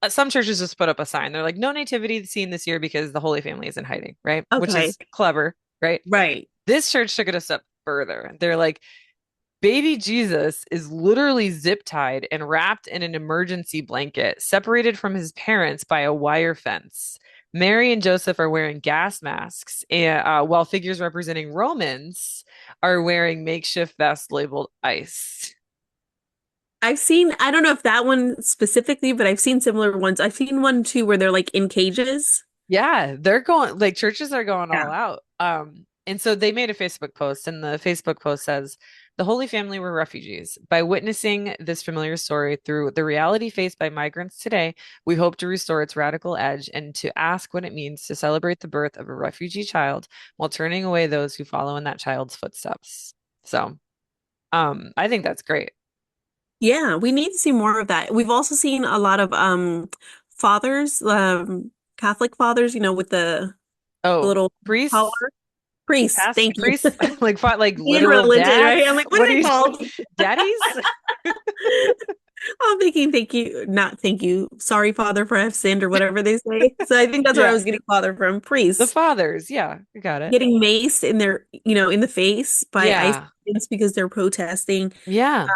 some churches just put up a sign. They're like, no nativity scene this year because the Holy Family is in hiding, right? Which Okay. is clever, right? Right. This church took it a step further. They're like, baby Jesus is literally zip tied and wrapped in an emergency blanket, separated from his parents by a wire fence. Mary and Joseph are wearing gas masks, and, while figures representing Romans are wearing makeshift vests labeled ice. I've seen, I don't know if that one specifically, but I've seen similar ones. I've seen one too where they're like in cages. Yeah, they're going like churches are going all Yeah. out. And so they made a Facebook post, and the Facebook post says, the Holy Family were refugees. By witnessing this familiar story through the reality faced by migrants today, we hope to restore its radical edge and to ask what it means to celebrate the birth of a refugee child while turning away those who follow in that child's footsteps. So, I think that's great. Yeah, we need to see more of that. We've also seen a lot of fathers, Catholic fathers, with the Oh, little collar. priests, Priests, past thank you. priests, like In literal religion, right? I'm dads. like, what What are are they you, called? daddies? I'm thinking, thank you, not thank you. Sorry, Father, for I've sinned, or whatever they say. So I think that's where I Yeah. was getting father from. The Priests fathers. Yeah, I got it. getting maced in their, in the face by ICE Yeah. agents because they're protesting. Yeah.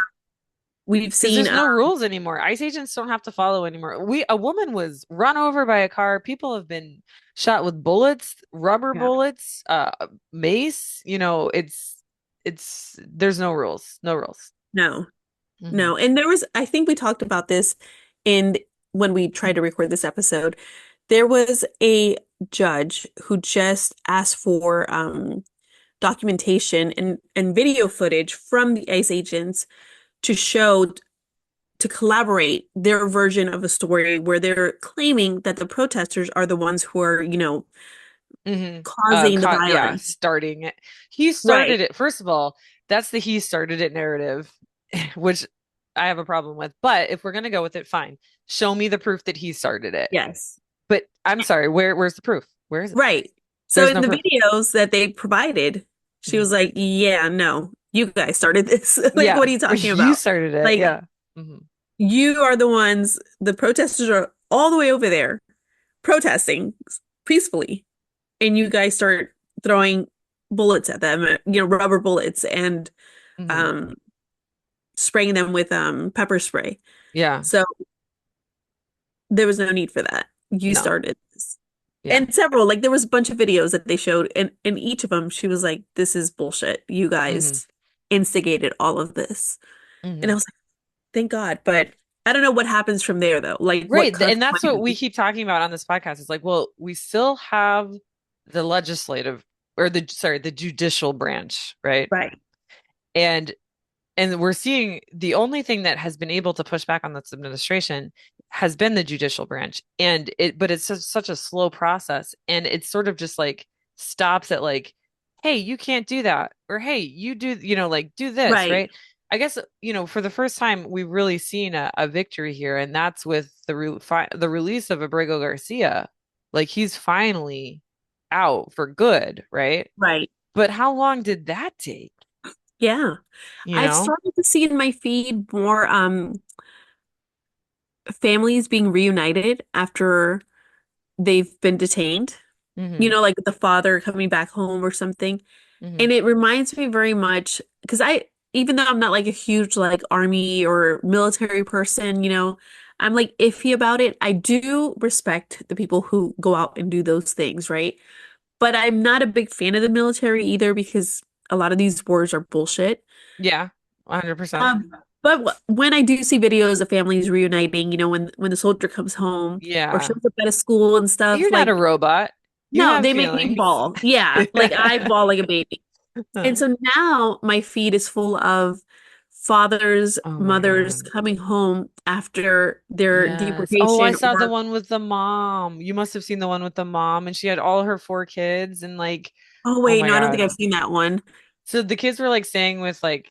We've Because seen, there's no rules anymore. ICE agents don't have to follow anymore. A woman was run over by a car. People have been shot with bullets, rubber yeah, bullets, mace. There's no rules. No rules. no, Hmm. no. And there was, I think we talked about this in when we tried to record this episode. There was a judge who just asked for documentation and video footage from the ICE agents to show to collaborate their version of a story where they're claiming that the protesters are the ones who are, Hmm. causing the Yeah, violence. starting it. He Right. started it. First of all, that's the he started it narrative, which I have a problem with. But if we're gonna go with it, fine. Show me the proof that he started it. Yes. But I'm sorry, where's the proof? Where is it? Right. So There's in no the proof. videos that they provided, she was Mhm. like, "Yeah, no, you guys started this. Like, Yeah, what are you talking you about? started it. Like, Yeah. Hmm. you are the ones, the protesters are all the way over there protesting peacefully, and you guys start throwing bullets at them, rubber bullets and Hmm. um spraying them with pepper spray. Yeah. So there was no need for that. You No. started this. Yeah. And several, like there was a bunch of videos that they showed, and in each of them, she was like, "This is bullshit. You Hmm. guys instigated all of this." And I Hmm. was like, "Thank God." But I don't know what happens from there, though. Like, what Right. And that's what we consequences? keep talking about on this podcast. It's like, well, we still have the legislative or the judicial branch, right? Right, And we're seeing the only thing that has been able to push back on this administration has been the judicial branch. But it's such a slow process. And it's sort of just like stops at like, hey, you can't do that. Or hey, you do, like do this, right, right? I guess, for the first time, we've really seen a victory here. And that's with the release of Abrego Garcia. Like he's finally out for good, right? right. But how long did that take? Yeah. You I've know? started to see in my feed more families being reunited after they've been detained. Hmm. Like the father coming back home or something. Hmm. And it reminds me very much because even though I'm not like a huge like army or military person, I'm like iffy about it. I do respect the people who go out and do those things, right? But I'm not a big fan of the military either because a lot of these wars are bullshit. Yeah, 100%. Um, but when I do see videos of families reuniting, when the soldier comes home or Yeah. shows up at a school and stuff, You're not a like robot. You no, have they make me feelings. bawl. Yeah, like I bawl like a baby. And Oh so now my feed is full of fathers, my mothers God. coming home after their Yes. Oh, I deportation saw the or, one with the mom. You must have seen the one with the mom, and she had all her four kids, and like, oh oh wait, my no, I don't think God. I've seen that one. So the kids were like staying with like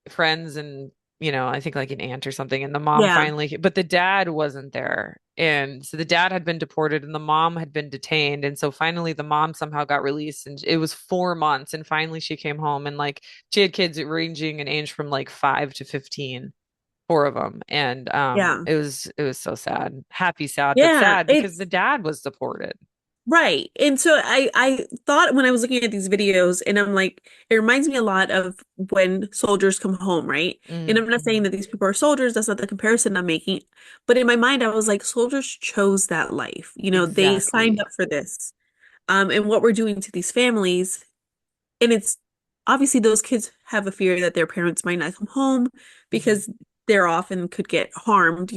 friends and, I think like an aunt or something, and the mom Yeah. finally, but the dad wasn't there. And so the dad had been deported and the mom had been detained. And so finally the mom somehow got released and it was 4 months. And finally she came home and like she had kids ranging in age from like 5 to 15, four of them. And Yeah. it was so sad. Happy, sad, but Yeah, sad because the it's dad was deported. right. And so I thought when I was looking at these videos and I'm like, it reminds me a lot of when soldiers come home, right? And I'm not saying Mm-hmm. that these people are soldiers, that's not the comparison I'm making. But in my mind, I was like, soldiers chose that life. You know, they signed Exactly. up for this. And what we're doing to these families, and it's obviously those kids have a fear that their parents might not come home Mm-hmm. because they're off and could get harmed,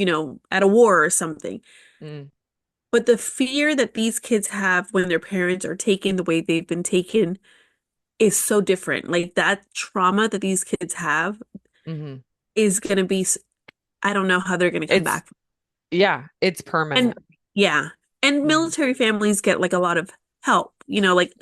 at a war or something. Mm-hmm. But the fear that these kids have when their parents are taken the way they've been taken is so different. Like that trauma that these kids have Mm-hmm. is going to be, I don't know how they're going to come It's back. yeah, it's And permanent. yeah, and Mm-hmm. military families get like a lot of help, like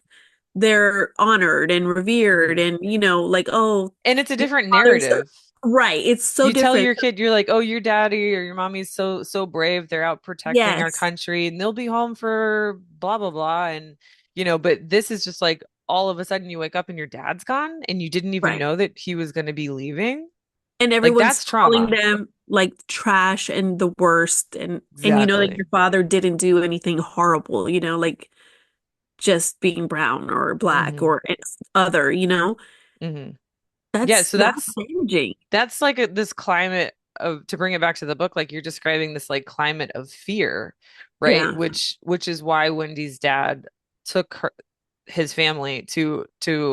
they're honored and revered Mm-hmm. and, like, oh, And it's a your different father's so, narrative. right. It's so You tell different. your kid, you're like, oh, your daddy or your mommy's so brave. They're out protecting our Yes. country and they'll be home for blah blah blah. And but this is just like all of a sudden you wake up and your dad's gone and you didn't even Right. know that he was going to be leaving. And Like everyone's that's calling trauma. them like trash and the worst and like Exactly. your father didn't do anything horrible, like just being brown or black Hmm. or it's other, Hmm. Yeah, that's so that's that's changing. that's like this climate of, to bring it back to the book, like you're describing this like climate of fear, right? Yeah, Which is why Wendy's dad took his family to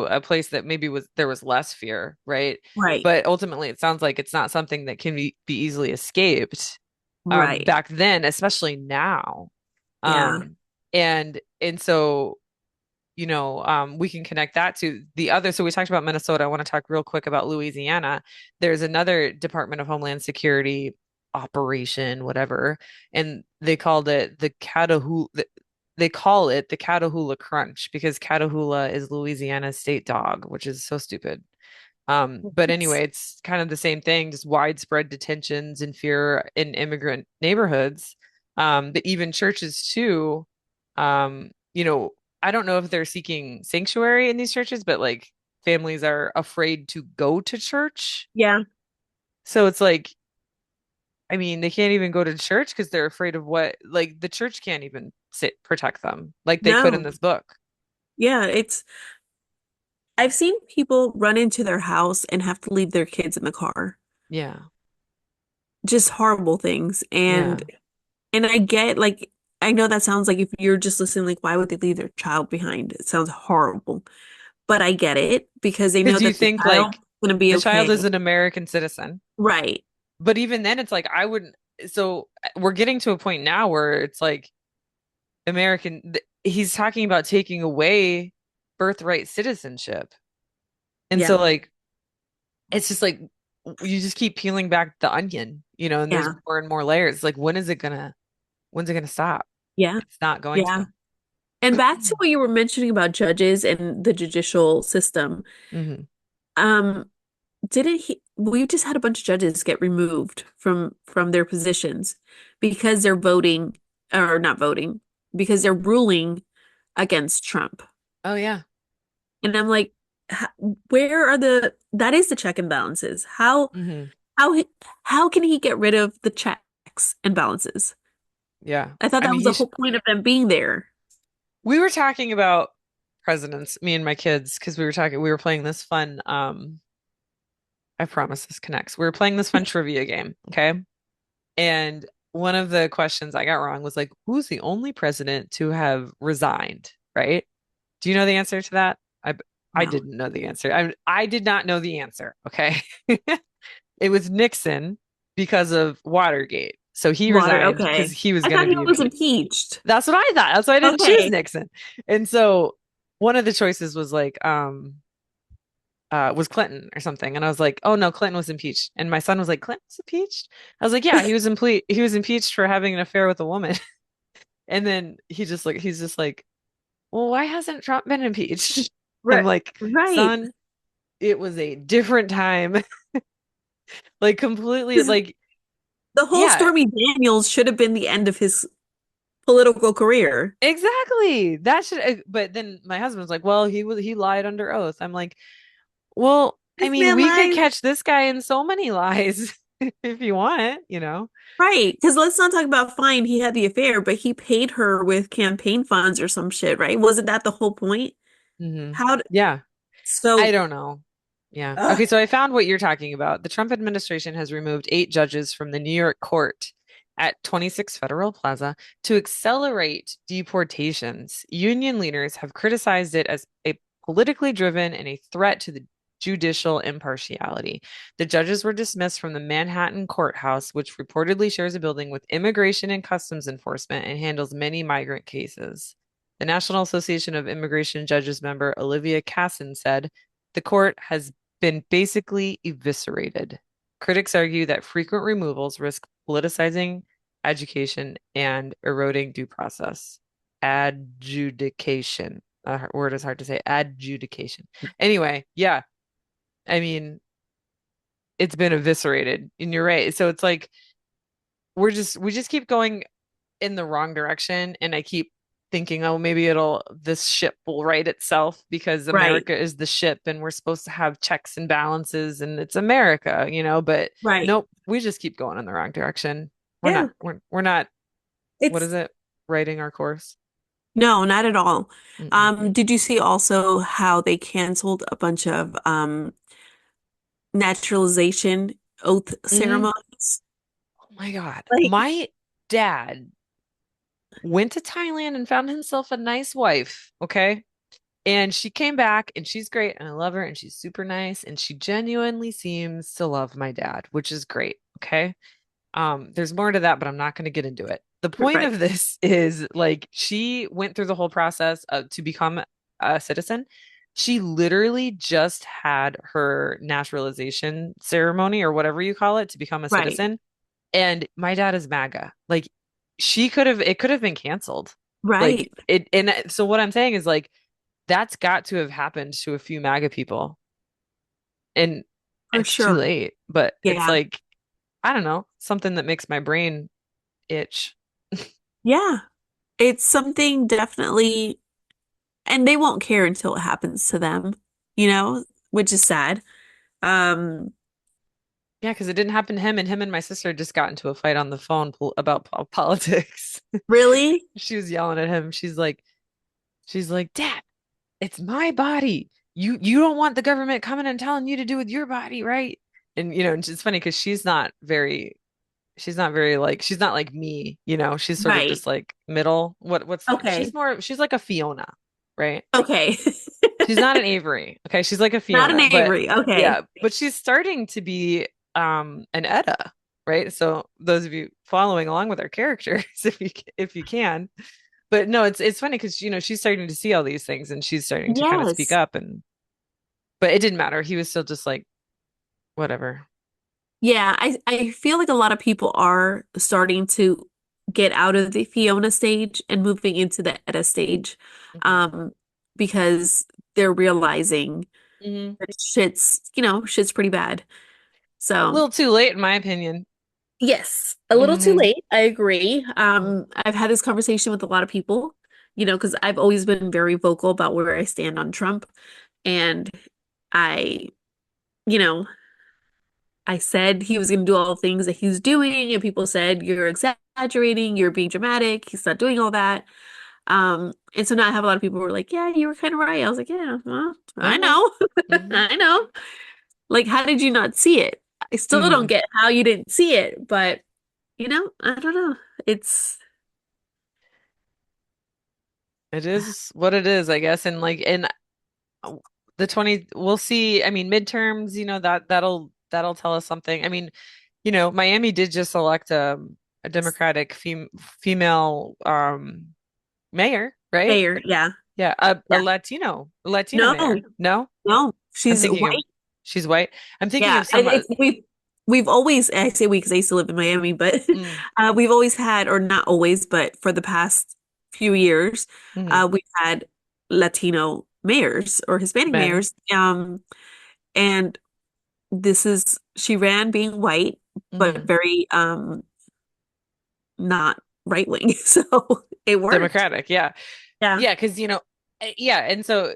a place that maybe was there was less fear, right? right, But ultimately it sounds like it's not something that can be easily escaped right. back then, especially now. Yeah, And so we can connect that to the other. So we talked about Minnesota. I want to talk real quick about Louisiana. There's another Department of Homeland Security operation, whatever, and they call it the Catahoula Crunch because Catahoula is Louisiana's state dog, which is so stupid. But it's anyway, it's kind of the same thing, just widespread detentions and fear in immigrant neighborhoods. But even churches too. I don't know if they're seeking sanctuary in these churches, but like families are afraid to go to church. yeah, So it's like, I mean, they can't even go to church because they're afraid of what, like the church can't even protect them like they could in no, this book. yeah, it's I've seen people run into their house and have to leave their kids in the car. Yeah. Just horrible things. Yeah. And I get like I know that sounds like if you're just listening, like why would they leave their child behind? It sounds horrible. But I get it because they know Because you that the think child's like gonna be the child is okay. an American citizen. Right. But even then, it's like I wouldn't. So we're getting to a point now where it's like he's talking about taking away birthright citizenship. And so Yeah. like it's just like you just keep peeling back the onion, and there's Yeah. more and more layers. Like when's it gonna stop? Yeah. It's not going Yeah. to. And back to what you were mentioning about judges and the judicial system. Hmm. Um, didn't he we just had a bunch of judges get removed from their positions because they're voting or not voting, because they're ruling against Trump. Oh yeah. And I'm like, h- where are that is the check and balances. Hmm. How he- how can he get rid of the checks and balances? Yeah. I thought I that mean, was the whole point of them being there. we were talking about presidents, me and my kids, because we were playing this fun, I promise this connects. We were playing this fun trivia game, okay? And one of the questions I got wrong was like, who's the only president to have resigned, right? Do you know the answer to that? I No. didn't know the answer. I did not know the answer, okay? It was Nixon because of Watergate. So he Water, resigned because okay. he was I going thought to he be was impeached. impeached. That's what I thought. That's why I didn't choose Okay. Nixon. And so one of the choices was like was Clinton or something. And I was like, oh no, Clinton was impeached. And my son was like, Clinton was impeached? I was like, yeah, he was impeached for having an affair with a woman. And then he's just like, well, why hasn't Trump been impeached? I'm Right. like, Right. son, it was a different time. Like completely 'Cause like The whole Yeah, Stormy Daniels should have been the end of his political career. exactly. That should, but then my husband's like, well, he lied under oath. I'm like, well, I This mean, man we could lies. catch this guy in so many lies if you want, you know? Right. Because let's not talk about fine. He had the affair, but he paid her with campaign funds or some shit, right? Wasn't that the whole point? Hmm. How d Yeah. I so don't know. Yeah. ugh, Okay, so I found what you're talking about. The Trump administration has removed 8 judges from the New York court at 26 Federal Plaza to accelerate deportations. Union leaders have criticized it as a politically driven and a threat to the judicial impartiality. The judges were dismissed from the Manhattan courthouse, which reportedly shares a building with Immigration and Customs Enforcement and handles many migrant cases. The National Association of Immigration Judges member Olivia Casson said, the court has been basically eviscerated. Critics argue that frequent removals risk politicizing education and eroding due process. Adjudication. A word is hard to say. Adjudication. Anyway, yeah. I mean, it's been eviscerated, and you're right. So it's like we just keep going in the wrong direction, and I keep thinking, oh, maybe this ship will right itself because right, America is the ship and we're supposed to have checks and balances and it's America, but right. nope, we just keep going in the wrong direction. Yeah. We're not, what is It's it? Writing our course. no, not at all. Mm-mm. Did you see also how they canceled a bunch of naturalization oath Hmm. ceremonies? Oh my God. Like, My dad went to Thailand and found himself a nice wife. Okay. And she came back and she's great and I love her and she's super nice and she genuinely seems to love my dad, which is great. Okay. There's more to that, but I'm not going to get into it. The point right, of this is like she went through the whole process to become a citizen. She literally just had her naturalization ceremony or whatever you call it to become a right, citizen. And my dad is MAGA. Like it could have been canceled. Like right, so what I'm saying is like that's got to have happened to a few MAGA people and for it's too sure. late. But it's Yeah. like, I don't know, something that makes my brain itch. Yeah. It's something definitely, and they won't care until it happens to them, which is sad. Um, Yeah, because it didn't happen to him, and him and my sister just got into a fight on the phone about politics. really? She was yelling at him. She's like, Dad, it's my body. You don't want the government coming and telling you to do with your body, right? And and it's funny because she's not very like she's not like me, she's sort of Right. just like middle. Okay. She's like a Fiona, right? Okay. She's not an Avery. Okay, she's like a Not an Fiona, but Avery. Okay. yeah, but she's starting to be an Edda, right? So those of you following along with our characters, if you can. But no, it's funny because she's starting to see all these things and she's starting to kind of speak Yes. up and but it didn't matter. He was still just like whatever. Yeah, I feel like a lot of people are starting to get out of the Fiona stage and moving into the Etta stage, Hmm. um, because they're realizing Hmm. that shit's pretty bad. A So, little too late in my opinion. yes, a little too Hmm. late. I agree. I've had this conversation with a lot of people, because I've always been very vocal about where I stand on Trump, and I, you know. I said he was going to do all the things that he's doing, and people said, you're exaggerating, you're being dramatic, he's not doing all that. And so now I have a lot of people who are like, yeah, you were kind of right. I was like, yeah, well, I I know. know. Hmm. I know. Like, how did you not see it? I still don't Hmm. get how you didn't see it, but I don't know. It's It is what it is, I guess. And like in the 20 we'll see. I mean, midterms, that'll tell us something. I mean, Miami did just elect a Democratic female mayor, right? fair. Yeah. Yeah, a Yeah. Latino mayor. No, No, no. I'm She's thinking of white. she's white. I'm thinking Yeah, of some we've always I say we because I used to live in Miami, but mm, we've always had, or not always, but for the past few years, mhm, we've had Latino mayors or Hispanic men. mayors. And she ran being white, but Hmm. very not right wing. So it worked. Democratic, yeah. Yeah. Yeah, because yeah, and so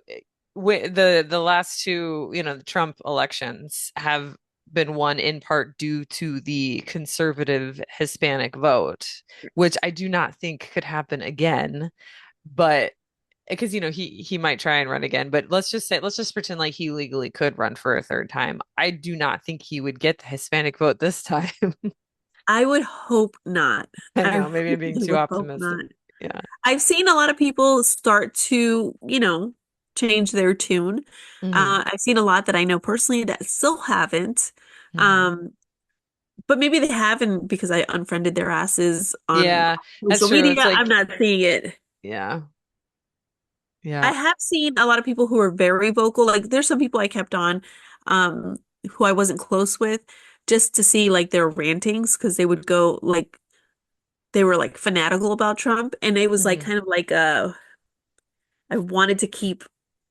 the last two, the Trump elections have been won in part due to the conservative Hispanic vote, which I do not think could happen again. But because he might try and run again, but let's just pretend like he legally could run for a third time. I do not think he would get the Hispanic vote this time. I would hope not. I I know, maybe I'm being really too would hope not. optimistic. Yeah. I've seen a lot of people start to, change their tune. Hmm. I've seen a lot that I know personally that still haven't. Hmm. Um, but maybe they haven't because I unfriended their asses on Yeah, that's social true. media. It's I'm like, not seeing it. yeah, I yeah. have seen a lot of people who are very vocal. Like there's some people I kept on, um, who I wasn't close with just to see like their rantings because they would go like they were like fanatical about Trump and it was like Hmm. kind of like I wanted to keep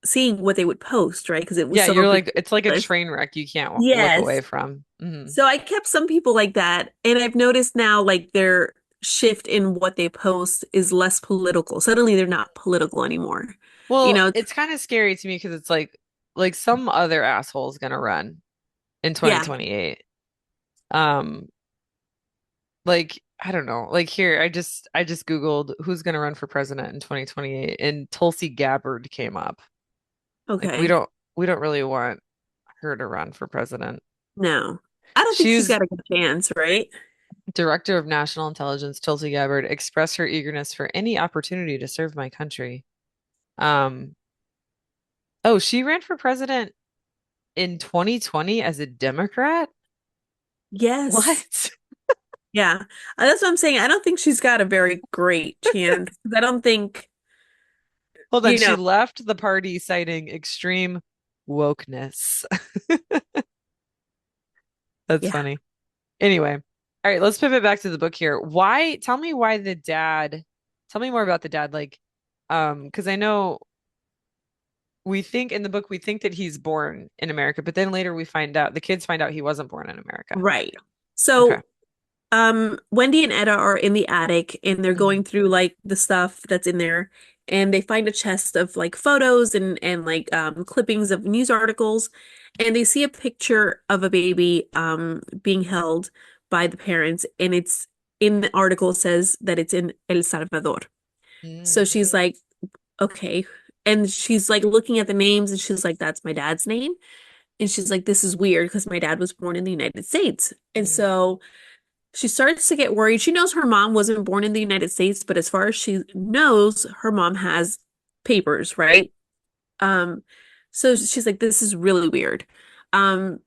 seeing what they would post, right? Because it was Yeah, so you're like, it's like a ridiculous. train wreck you can't look away Yes. from. Hmm. So I kept some people like that, and I've noticed now like their shift in what they post is less political. Suddenly they're not political anymore. You Well, know, it's kind of scary to me because it's like some other asshole's gonna run in yeah, 2028. Um, like I don't know. Like here, I just Googled who's gonna run for president in 2028, and Tulsi Gabbard came up. Like we okay. don't we don't really want her to run for president. No. I don't think she's She's got a good chance, right? Director of National Intelligence, Tulsi Gabbard, expressed her eagerness for any opportunity to serve my country. Um, oh, she ran for president in 2020 as a Democrat? Yes. What? Yeah. That's what I'm saying. I don't think she's got a very great chance. I don't think, Hold on, you she know, left the party citing extreme wokeness. That's yeah. funny. Anyway, all right, let's pivot back to the book here. Tell me why the dad, tell me more about the dad. Like, because I know we think in the book, we think that he's born in America, but then later the kids find out he wasn't born in America. Right. Okay. So Wendy and Etta are in the attic and they're Hmm. going through like the stuff that's in there and they find a chest of like photos and like clippings of news articles and they see a picture of a baby being held by the parents and it's in the article says that it's in El Salvador. So Mm. she's like, okay. And she's like looking at the names and she's like, that's my dad's name. And she's like, this is weird because my dad was born in the United States. And Mm. so she starts to get worried. She knows her mom wasn't born in the United States, but as far as she knows, her mom has papers, right? Um, so she's like, this is really weird. Um,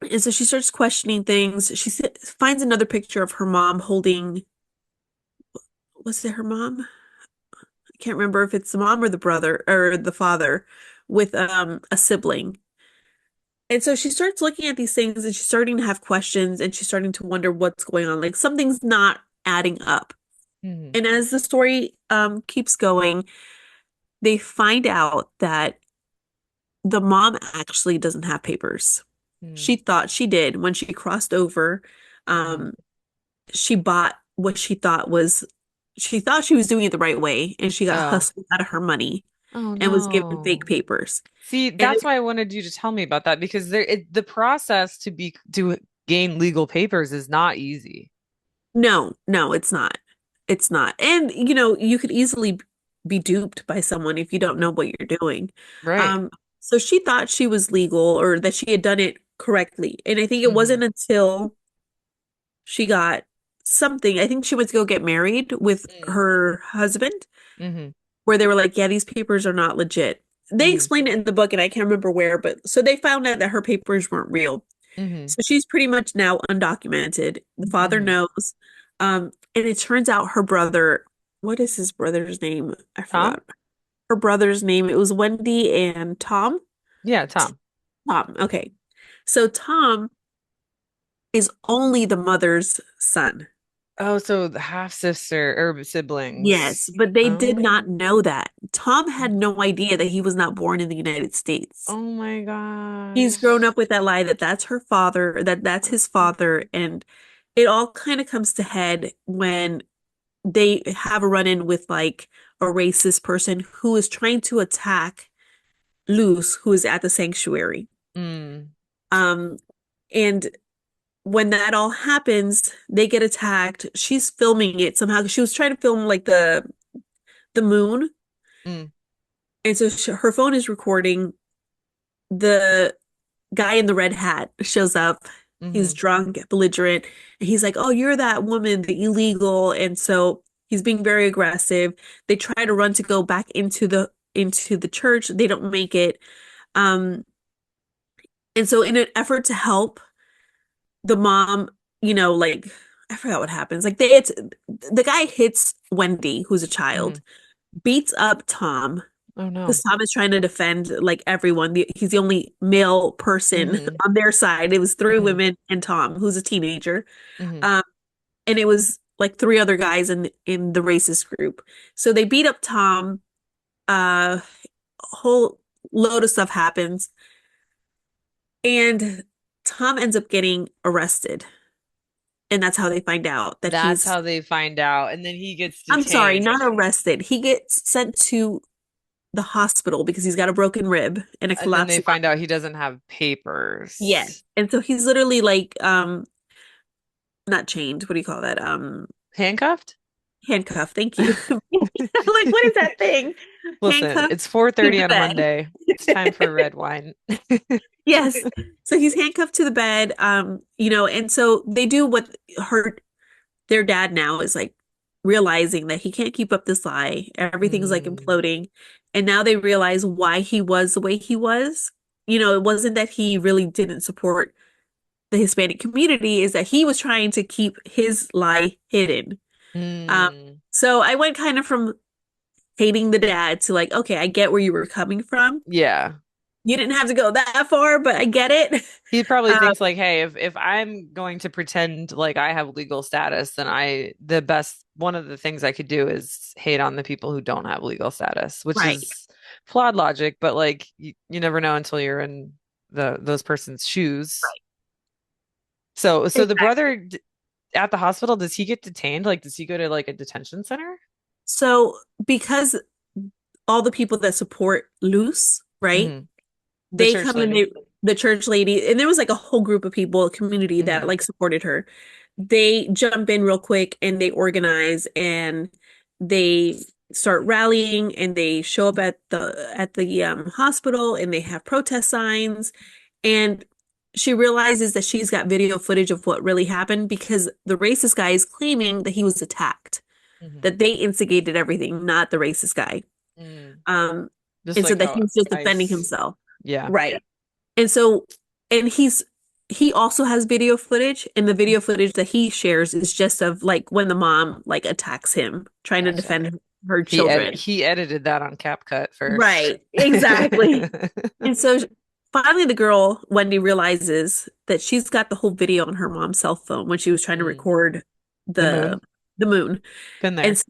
and so she starts questioning things. Finds another picture of her mom holding, was it her mom? I can't remember if it's the mom or the brother or the father with a sibling. And so she starts looking at these things and she's starting to have questions and she's starting to wonder what's going on. Like something's not adding up. Mm. And as the story keeps going, they find out that the mom actually doesn't have papers. Mm. She thought she did when she crossed over. Mm. Um, she bought what she thought she was doing it the right way, and she got Oh. hustled out of her money Oh and was given fake no. papers. See, And that's why I wanted you to tell me about that because the process to gain legal papers is not easy. no, no, it's not. It's not. And you could easily be duped by someone if you don't know what you're doing. Right. Um, so she thought she was legal or that she had done it correctly. And I think it Hmm. wasn't until she got something, I think she went to go get married with Mm. her husband, Hmm. where they were like, yeah, these papers are not legit. They Hmm. explained it in the book, and I can't remember where, but so they found out that her papers weren't real. Hmm. So she's pretty much now undocumented. The father Hmm. knows. And it turns out her brother, what is his brother's name? I Tom? forgot. Her brother's name. It was Wendy and Tom. Yeah, Tom. Tom. Okay. So Tom is only the mother's son. Oh, so the half sister or siblings. Yes, but they did Oh. not know that. Tom had no idea that he was not born in the United States. Oh my He's grown gosh. up with that lie that that's her father, that that's his father, and it all kind of comes to head when they have a run-in with like a racist person who is trying to attack Luz, who is at the sanctuary. Mm, Um, and when that all happens, they get attacked. She's filming it somehow. She was trying to film like the moon, mm, and so her phone is recording. The guy in the red hat shows up. He's hmm. drunk, belligerent, and he's like, "Oh, you're that woman, the illegal." And so he's being very aggressive. They try to run to go back into the church. They don't make it. Um, and so in an effort to help, the mom, like I forgot what happens. Like it's the guy hits Wendy, who's a Hmm. child, beats up Tom Oh because no. Tom is trying to defend like everyone. He's the only male person Hmm. on their side. It was three Hmm. women and Tom, who's a teenager. Hmm. Um, and it was like three other guys in the racist group. So they beat up Tom. A whole load of stuff happens, and Tom ends up getting arrested. And that's how they find out that That's he's, how they find out. And then he gets I'm sorry, detained. not arrested. He gets sent to the hospital because he's got a broken rib and a And then they collapsed find out lung. he doesn't have Yes. papers. And so he's literally like, not chained. What do you call that? Handcuffed? Handcuffed. Thank you. Like, what is that thing? Listen, Handcuffed it's to 4:30 the on a bed. Monday. It's time for red wine. Yes. So he's handcuffed to the bed. And so they do what their dad now is like realizing that he can't keep up this lie. Everything's like Mm, imploding. And now they realize why he was the way he was. It wasn't that he really didn't support the Hispanic community, is that he was trying to keep his lie hidden. Um, mm, so I went kind of from hating the dad to like, okay, I get where you were coming from. yeah. You didn't have to go that far, but I get it. He probably Um, thinks like, hey, if I'm going to pretend like I have legal status, then the best one of the things I could do is hate on the people who don't have legal status, which right. is flawed logic, but like you never know until you're in those person's shoes. So the Exactly. brother at the hospital, does he get detained? Like, does he go to like a detention center? So because all the people that support Luce, right? Hmm. The They church come and lady. the church lady, and there was like a whole group of people, a community that Hmm. like supported her. They jump in real quick and they organize and they start rallying and they show up at the hospital and they have protest signs, and she realizes that she's got video footage of what really happened because the racist guy is claiming that he was attacked, Hmm. that they instigated everything, not the racist guy. Mm. Um, Just and so like that how he's just defending ICE. himself. Yeah. Right. And so, and he also has video footage, and the video footage that he shares is just of like when the mom like attacks him, trying to Gotcha. defend her children. He edited that on CapCut first. Right. Exactly. And so finally the girl, Wendy, realizes that she's got the whole video on her mom's cell phone when she was trying to Mm. record The the moon. the moon. Been And there. so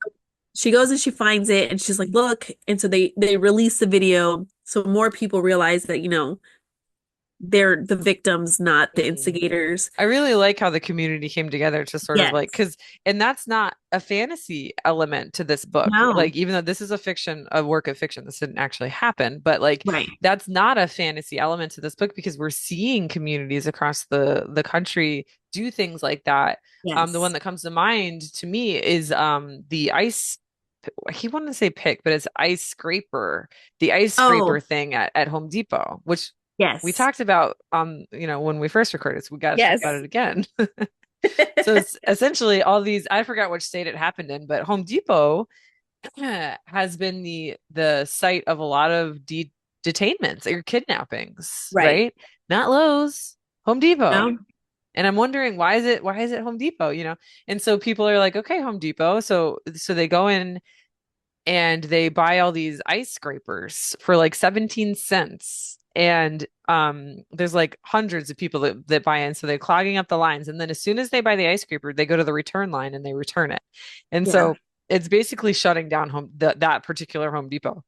she goes and she finds it and she's like, look. And so they release the video so more people realize that, they're the victims, not the Mm. instigators. I really like how the community came together to sort of Yes. like, because, and that's not a fantasy element to this book. No. Like, even though this is a work of fiction, this didn't actually happen, but like, Right. that's not a fantasy element to this book because we're seeing communities across the country do things like that. The one Yes. that comes to mind to me is the ice. He wanted to say pick, but it's the ice scraper Oh, thing at Home Depot, which we yes. talked about when we first recorded, so we got to talk about Yes. it again. So it's essentially all these, I forgot which state it happened in, but Home Depot has been the site of a lot of detainments or kidnappings, Right. right? Not Lowe's, Home Depot. No. And I'm wondering why is it Home Depot, And so people are like, okay, Home Depot. So they go in and they buy all these ice scrapers for like 17 cents. And there's like hundreds of people that buy in. So they're clogging up the lines. And then as soon as they buy the ice scraper, they go to the return line and they return it. And Yeah. so it's basically shutting down that particular Home Depot.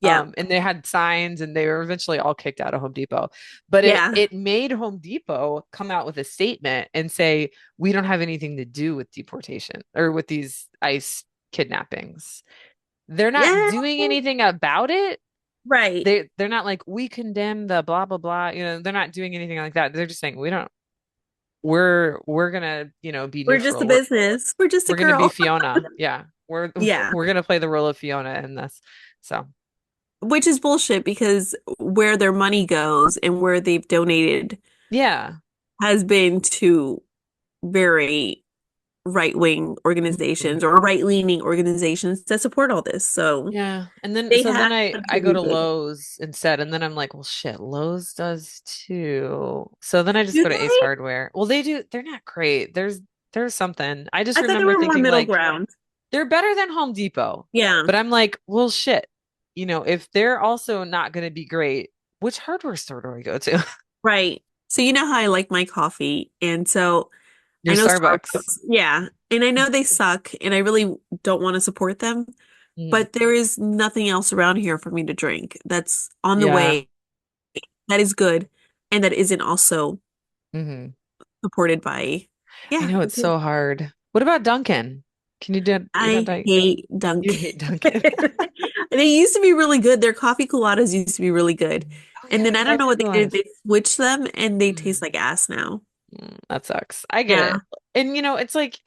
Yeah. And they had signs and they were eventually all kicked out of Home Depot. But Yeah. it made Home Depot come out with a statement and say, we don't have anything to do with deportation or with these ICE kidnappings. They're not Yeah. doing anything about it. Right. They're not like we condemn the blah blah blah. They're not doing anything like that. They're just saying we don't we're gonna, be We're just a neutral. business. We're just a We're gonna be girl. Fiona. Yeah. We're Yeah. we're gonna play the role of Fiona in this. So Which is bullshit because where their money goes and where they've donated yeah. has been to very right-wing Mhm. organizations or right-leaning organizations that support all this. So Yeah. And then they so then have I to go do to good. Lowe's instead, and then I'm like, well shit, Lowe's does too. So then I just Do go to Ace they? Hardware. Well, they do, they're not great. There's something. I just I thought they remember were more thinking middle like ground. they're better than Home Depot. Yeah, But I'm like, well shit. If they're also not gonna be great, which hardware store do I go to? right. So you know how I like my coffee, and so Your I know Starbucks. Starbucks, yeah, and I know they suck, and I really don't want to support them, Mm. but there is nothing else around here for me to drink that's on the Yeah. way that is good and that isn't also Hmm. supported by, I yeah, know it's so hard. What about Dunkin'? Can you do you don't I like hate you Dunkin'. hate Dunkin'? They used to be really good. Their coffee coladas used to be really good. Oh And yeah, then I I don't love know their what they did. collage. They switched them and they taste Mm, like ass now. that sucks. I get Yeah. it. And it's like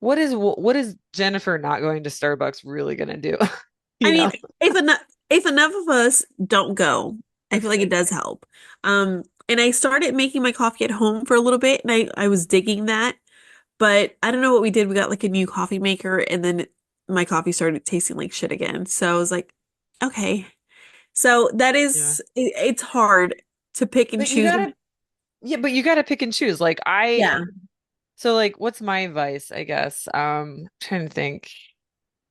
what is Jennifer not going to Starbucks really gonna do? I You mean, know? if enough of us don't go, I feel like it does help. And I started making my coffee at home for a little bit and I was digging that, but I don't know what we did. We got like a new coffee maker and then my coffee started tasting like shit again. So I was like, okay. So that Yeah. it's hard to pick and But you choose. gotta yeah, but you gotta pick and choose. Like Yeah. so like what's my advice, I guess? Trying to think.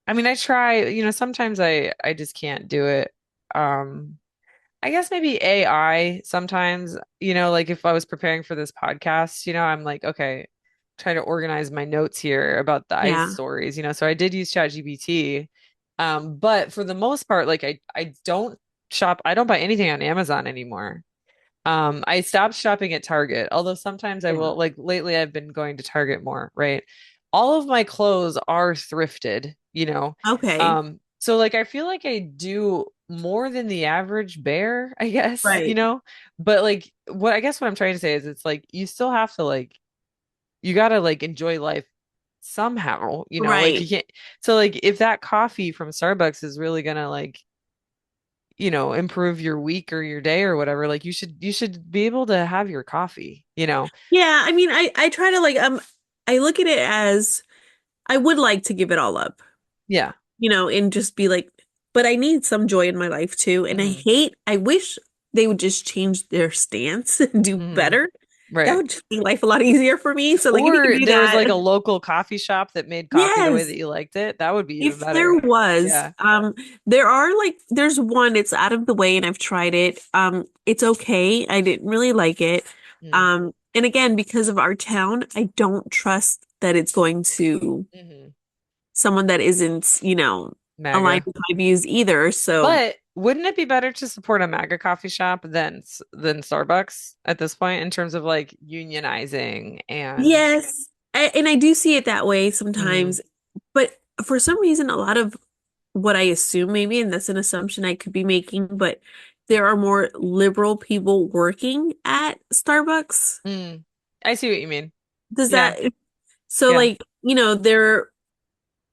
I mean, I try, sometimes I just can't do it. Um, I guess maybe AI sometimes, like if I was preparing for this podcast, I'm like, okay, try to organize my notes here about the ICE Yeah. stories, so I did use ChatGPT. But for the most part, like I don't I don't buy anything on Amazon anymore. I stopped shopping at Target, although sometimes I Yeah. will, like lately I've been going to Target more, right? All of my clothes are thrifted, Okay. So like I feel like I do more than the average bear, I guess, Right. but like what I guess what I'm trying to say is it's like you still have to like you gotta like enjoy life somehow, like you Right. can't so like if that coffee from Starbucks is really gonna like improve your week or your day or whatever, like you should be able to have your coffee, Yeah. I mean, I try to like I look at it as I would like to give it all up, Yeah. and just be like, but I need some joy in my life too. And Hmm. I wish they would just change their stance and do Hmm. better. That Right. would just make life a lot easier for me. So like if you could Or do there was like that, a local coffee shop that made coffee the way yes. that you liked it. That would be even If there better. was, Yeah. there's one, it's out of the way and I've tried it. It's okay. I didn't really like it. Mm. And again, because of our town, I don't trust that it's going to Hmm. someone that isn't, aligned MAGA. with my views either. So But wouldn't it be better to support a MAGA coffee shop than Starbucks at this point in terms of like unionizing and yes, and I do see it that way Mhm. sometimes, but for some reason, a lot of what I assume maybe, and that's an assumption I could be making, but there are more liberal people working at Starbucks. Mm. I see what you mean. Does Yeah. that, so Yeah. like,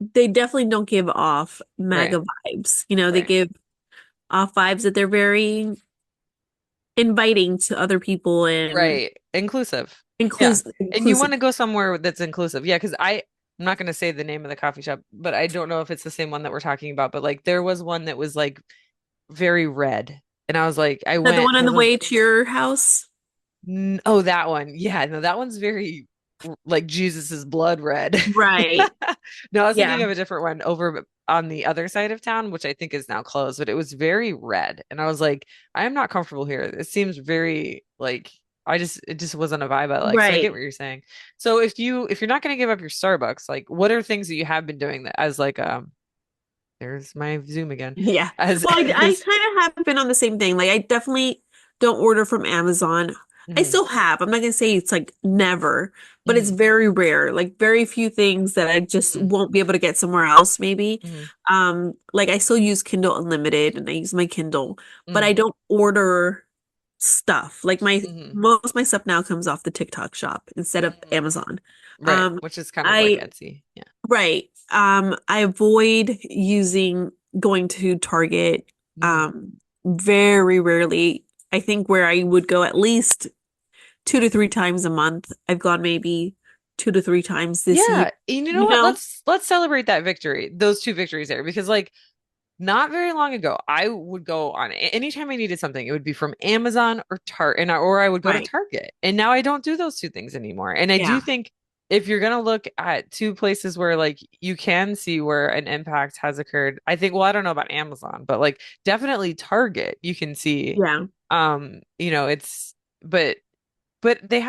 they definitely don't give off Right. MAGA vibes. They Right. give off vibes that they're very inviting to other people and Right. Inclusive. Yeah. inclusive, And you inclusive. want to go somewhere that's inclusive. Yeah, because I'm not going to say the name of the coffee shop, but I don't know if it's the same one that we're talking about. But like there was one that was like very red. And I was like, I Is that the went one on because the way to your house? oh, that one. Yeah, no, that one's very like Jesus's blood red. Right. No, I was Yeah. thinking of a different one over on the other side of town, which I think is now closed, but it was very red. And I was like, I am not comfortable here. It seems very like it just wasn't a vibe I like. So I get Right. what you're saying. So if you're not going to give up your Starbucks, like what are things that you have been doing that as like there's my Zoom again. Yeah. As Well, I as kind of have been on the same thing. Like, I definitely don't order from Amazon. I mhm, still have. I'm not gonna say it's like never, but it's mhm, very rare. Like, very few things that I just mhm, won't be able to get somewhere else, maybe. mhm, Like I still use Kindle Unlimited and I use my Kindle, but I mhm, don't order stuff. Like my mhm, most of my stuff now comes off the TikTok shop instead of mhm. Amazon. Right, Um, which is kind of like I Etsy. Yeah. Right. I avoid using going to Target. Mhm. Um, very rarely. I think where I would go at least 2 to 3 times a month. I've gone maybe 2 to 3 times this year. Yeah, and you know You what? know? Let's celebrate that victory, those two victories there, because like not very long ago, I would go on anytime I needed something, it would be from Amazon or or I would go to Right. Target. And now I don't do those two things anymore. And I do Yeah. think if you're gonna look at two places where like you can see where an impact has occurred, I think, well, I don't know about Amazon, but like definitely Target, you can see, Yeah. it's but they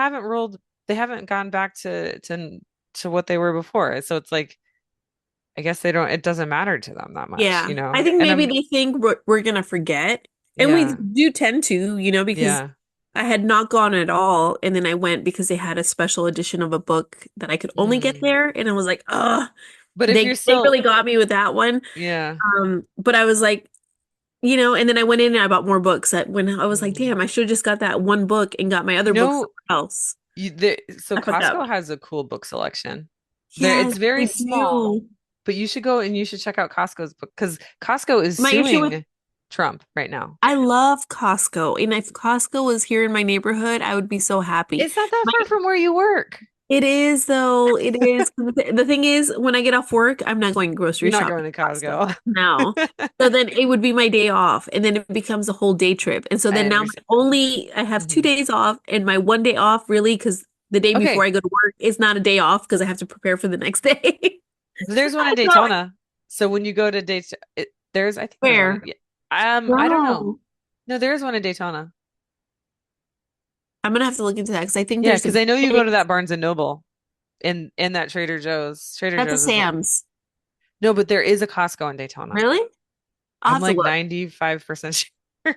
haven't gone back to what they were before. So it's like I guess they don't, it doesn't matter to them that much, Yeah. I think And maybe they think we're gonna forget. And we yeah, do tend to, because yeah. I had not gone at all. And then I went because they had a special edition of a book that I could only get Mm. there. And I was like, oh, But if they you're they still, really got me with that one. yeah. But I was like, and then I went in and I bought more books that when I was like, Mm. damn, I should have just got that one book and got my other You books know, somewhere else. so I fucked up. Costco has a cool book selection. There, Yes, it's very they small, do. but you should go and you should check out Costco's book because Costco is My issue with suing Trump right now. I love Costco. And if Costco was here in my neighborhood, I would be so happy. It's not that My far from where you work. It is though. It is. The thing is, when I get off work, I'm not going grocery You're not shopping going to at Costco. Costco. No. So then it would be my day off, and then it becomes a whole day trip. And so I then now understand. I have two Mhm. days off, and my one day off really, because the day before Okay, I go to work is not a day off because I have to prepare for the next day. there's one in So Daytona. So when you go to Daytona, I think there's one. where? Yeah. I don't know. No. No, there's one in Daytona. I'm gonna have to look into that because I think Yeah, there's because a I know you go to big. that Barnes and Noble and that Trader Joe's. Trader That's a Joe's is Sam's. no, but there is a Costco in Daytona. Really? I'll I'm have to like look. 95% sure.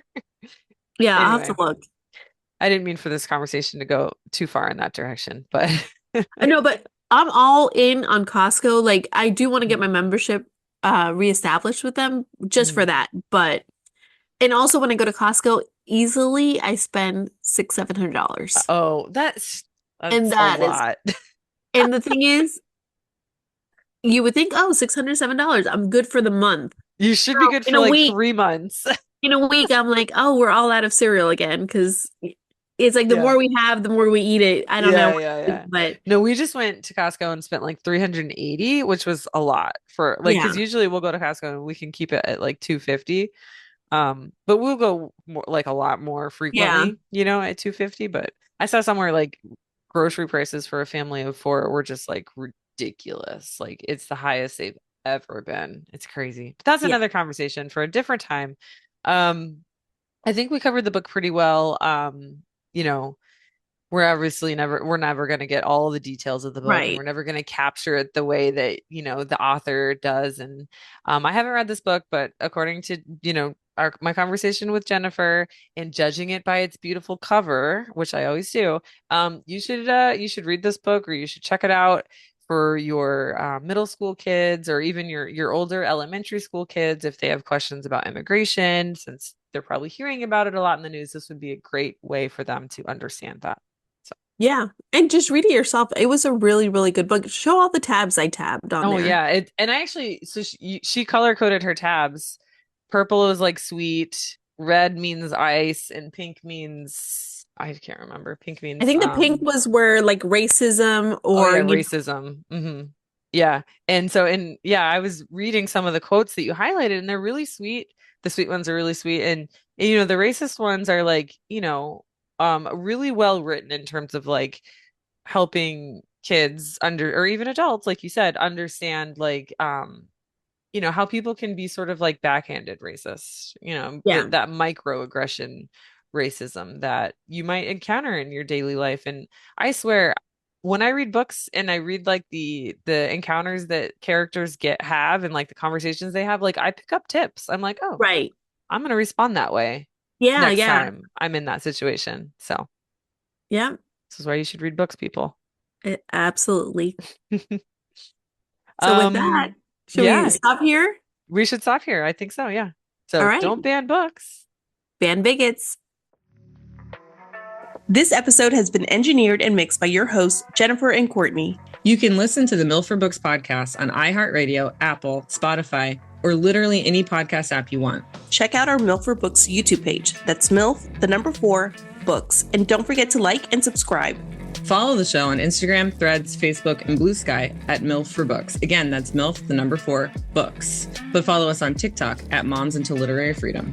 Yeah, I'll have to Anyway, look. I didn't mean for this conversation to go too far in that direction, but I know, but I'm all in on Costco. Like, I do want to get my Mhm, membership reestablished with them just for mhm. that. But and also when I go to Costco, easily I spend $600-700. Oh, And that's a that is lot. and the thing is, you would think, oh, $607, I'm good for the month. You should be No, good in for a like week, 3 months. I'm like, oh, we're all out of cereal again because it's like the Yeah. more we have, the more we eat it. I don't know, Yeah, yeah, yeah. but No, we just went to Costco and spent like 380, which was a lot for like yeah, because usually we'll go to Costco and we can keep it at like 250. But we'll go more like a lot more yeah, frequently, at 250. But I saw somewhere like grocery prices for a family of four were just like ridiculous. Like it's the highest they've ever been. It's crazy. But that's yeah, another conversation for a different time. Um, I think we covered the book pretty well. You know, we're never going to get all the details of the book and we're right. never going to capture it the way that the author does. And I haven't read this book, but according to my conversation with Jennifer and judging it by its beautiful cover, which I always do, you should read this book or you should check it out for your middle school kids or even your older elementary school kids if they have questions about immigration, since they're probably hearing about it a lot in the news. This would be a great way for them to understand that. So, Yeah. And just read it yourself. It was a really, really good book. Show all the tabs I tabbed on oh there. yeah, and I actually, so she color coded her tabs. Purple is like sweet, red means ice, and pink means I can't remember. Pink I means think the pink was where like racism oh or, yeah, racism. Yeah. And yeah, I was reading some of the quotes that you highlighted and they're really sweet. The sweet ones are really sweet. And the racist ones are like, really well written in terms of like helping kids under or even adults, like you said, understand like how people can be sort of like backhanded racist, yeah, that microaggression racism that you might encounter in your daily life. And I swear when I read books and I read like the encounters that characters have and like the conversations they have, like I pick up tips. I'm like, oh, Right. I'm gonna respond that way Yeah, next yeah. time I'm in that situation. So Yeah. this is why you should read books, people. Absolutely. So with that, Um, should we yeah, stop here? we should stop here. I think so, yeah. All So right. don't ban books. Ban bigots. This episode has been engineered and mixed by your hosts, Jennifer and Courtney. You can listen to the MILF for Books podcast on iHeartRadio, Apple, Spotify, or literally any podcast app you want. Check out our MILF for Books YouTube page. That's MILF, the number 4, books. And don't forget to like and subscribe. Follow the show on Instagram, Threads, Facebook, and Blue Sky at MILF for Books. Again, that's MILF, the number 4, books. But follow us on TikTok at Moms into Literary Freedom.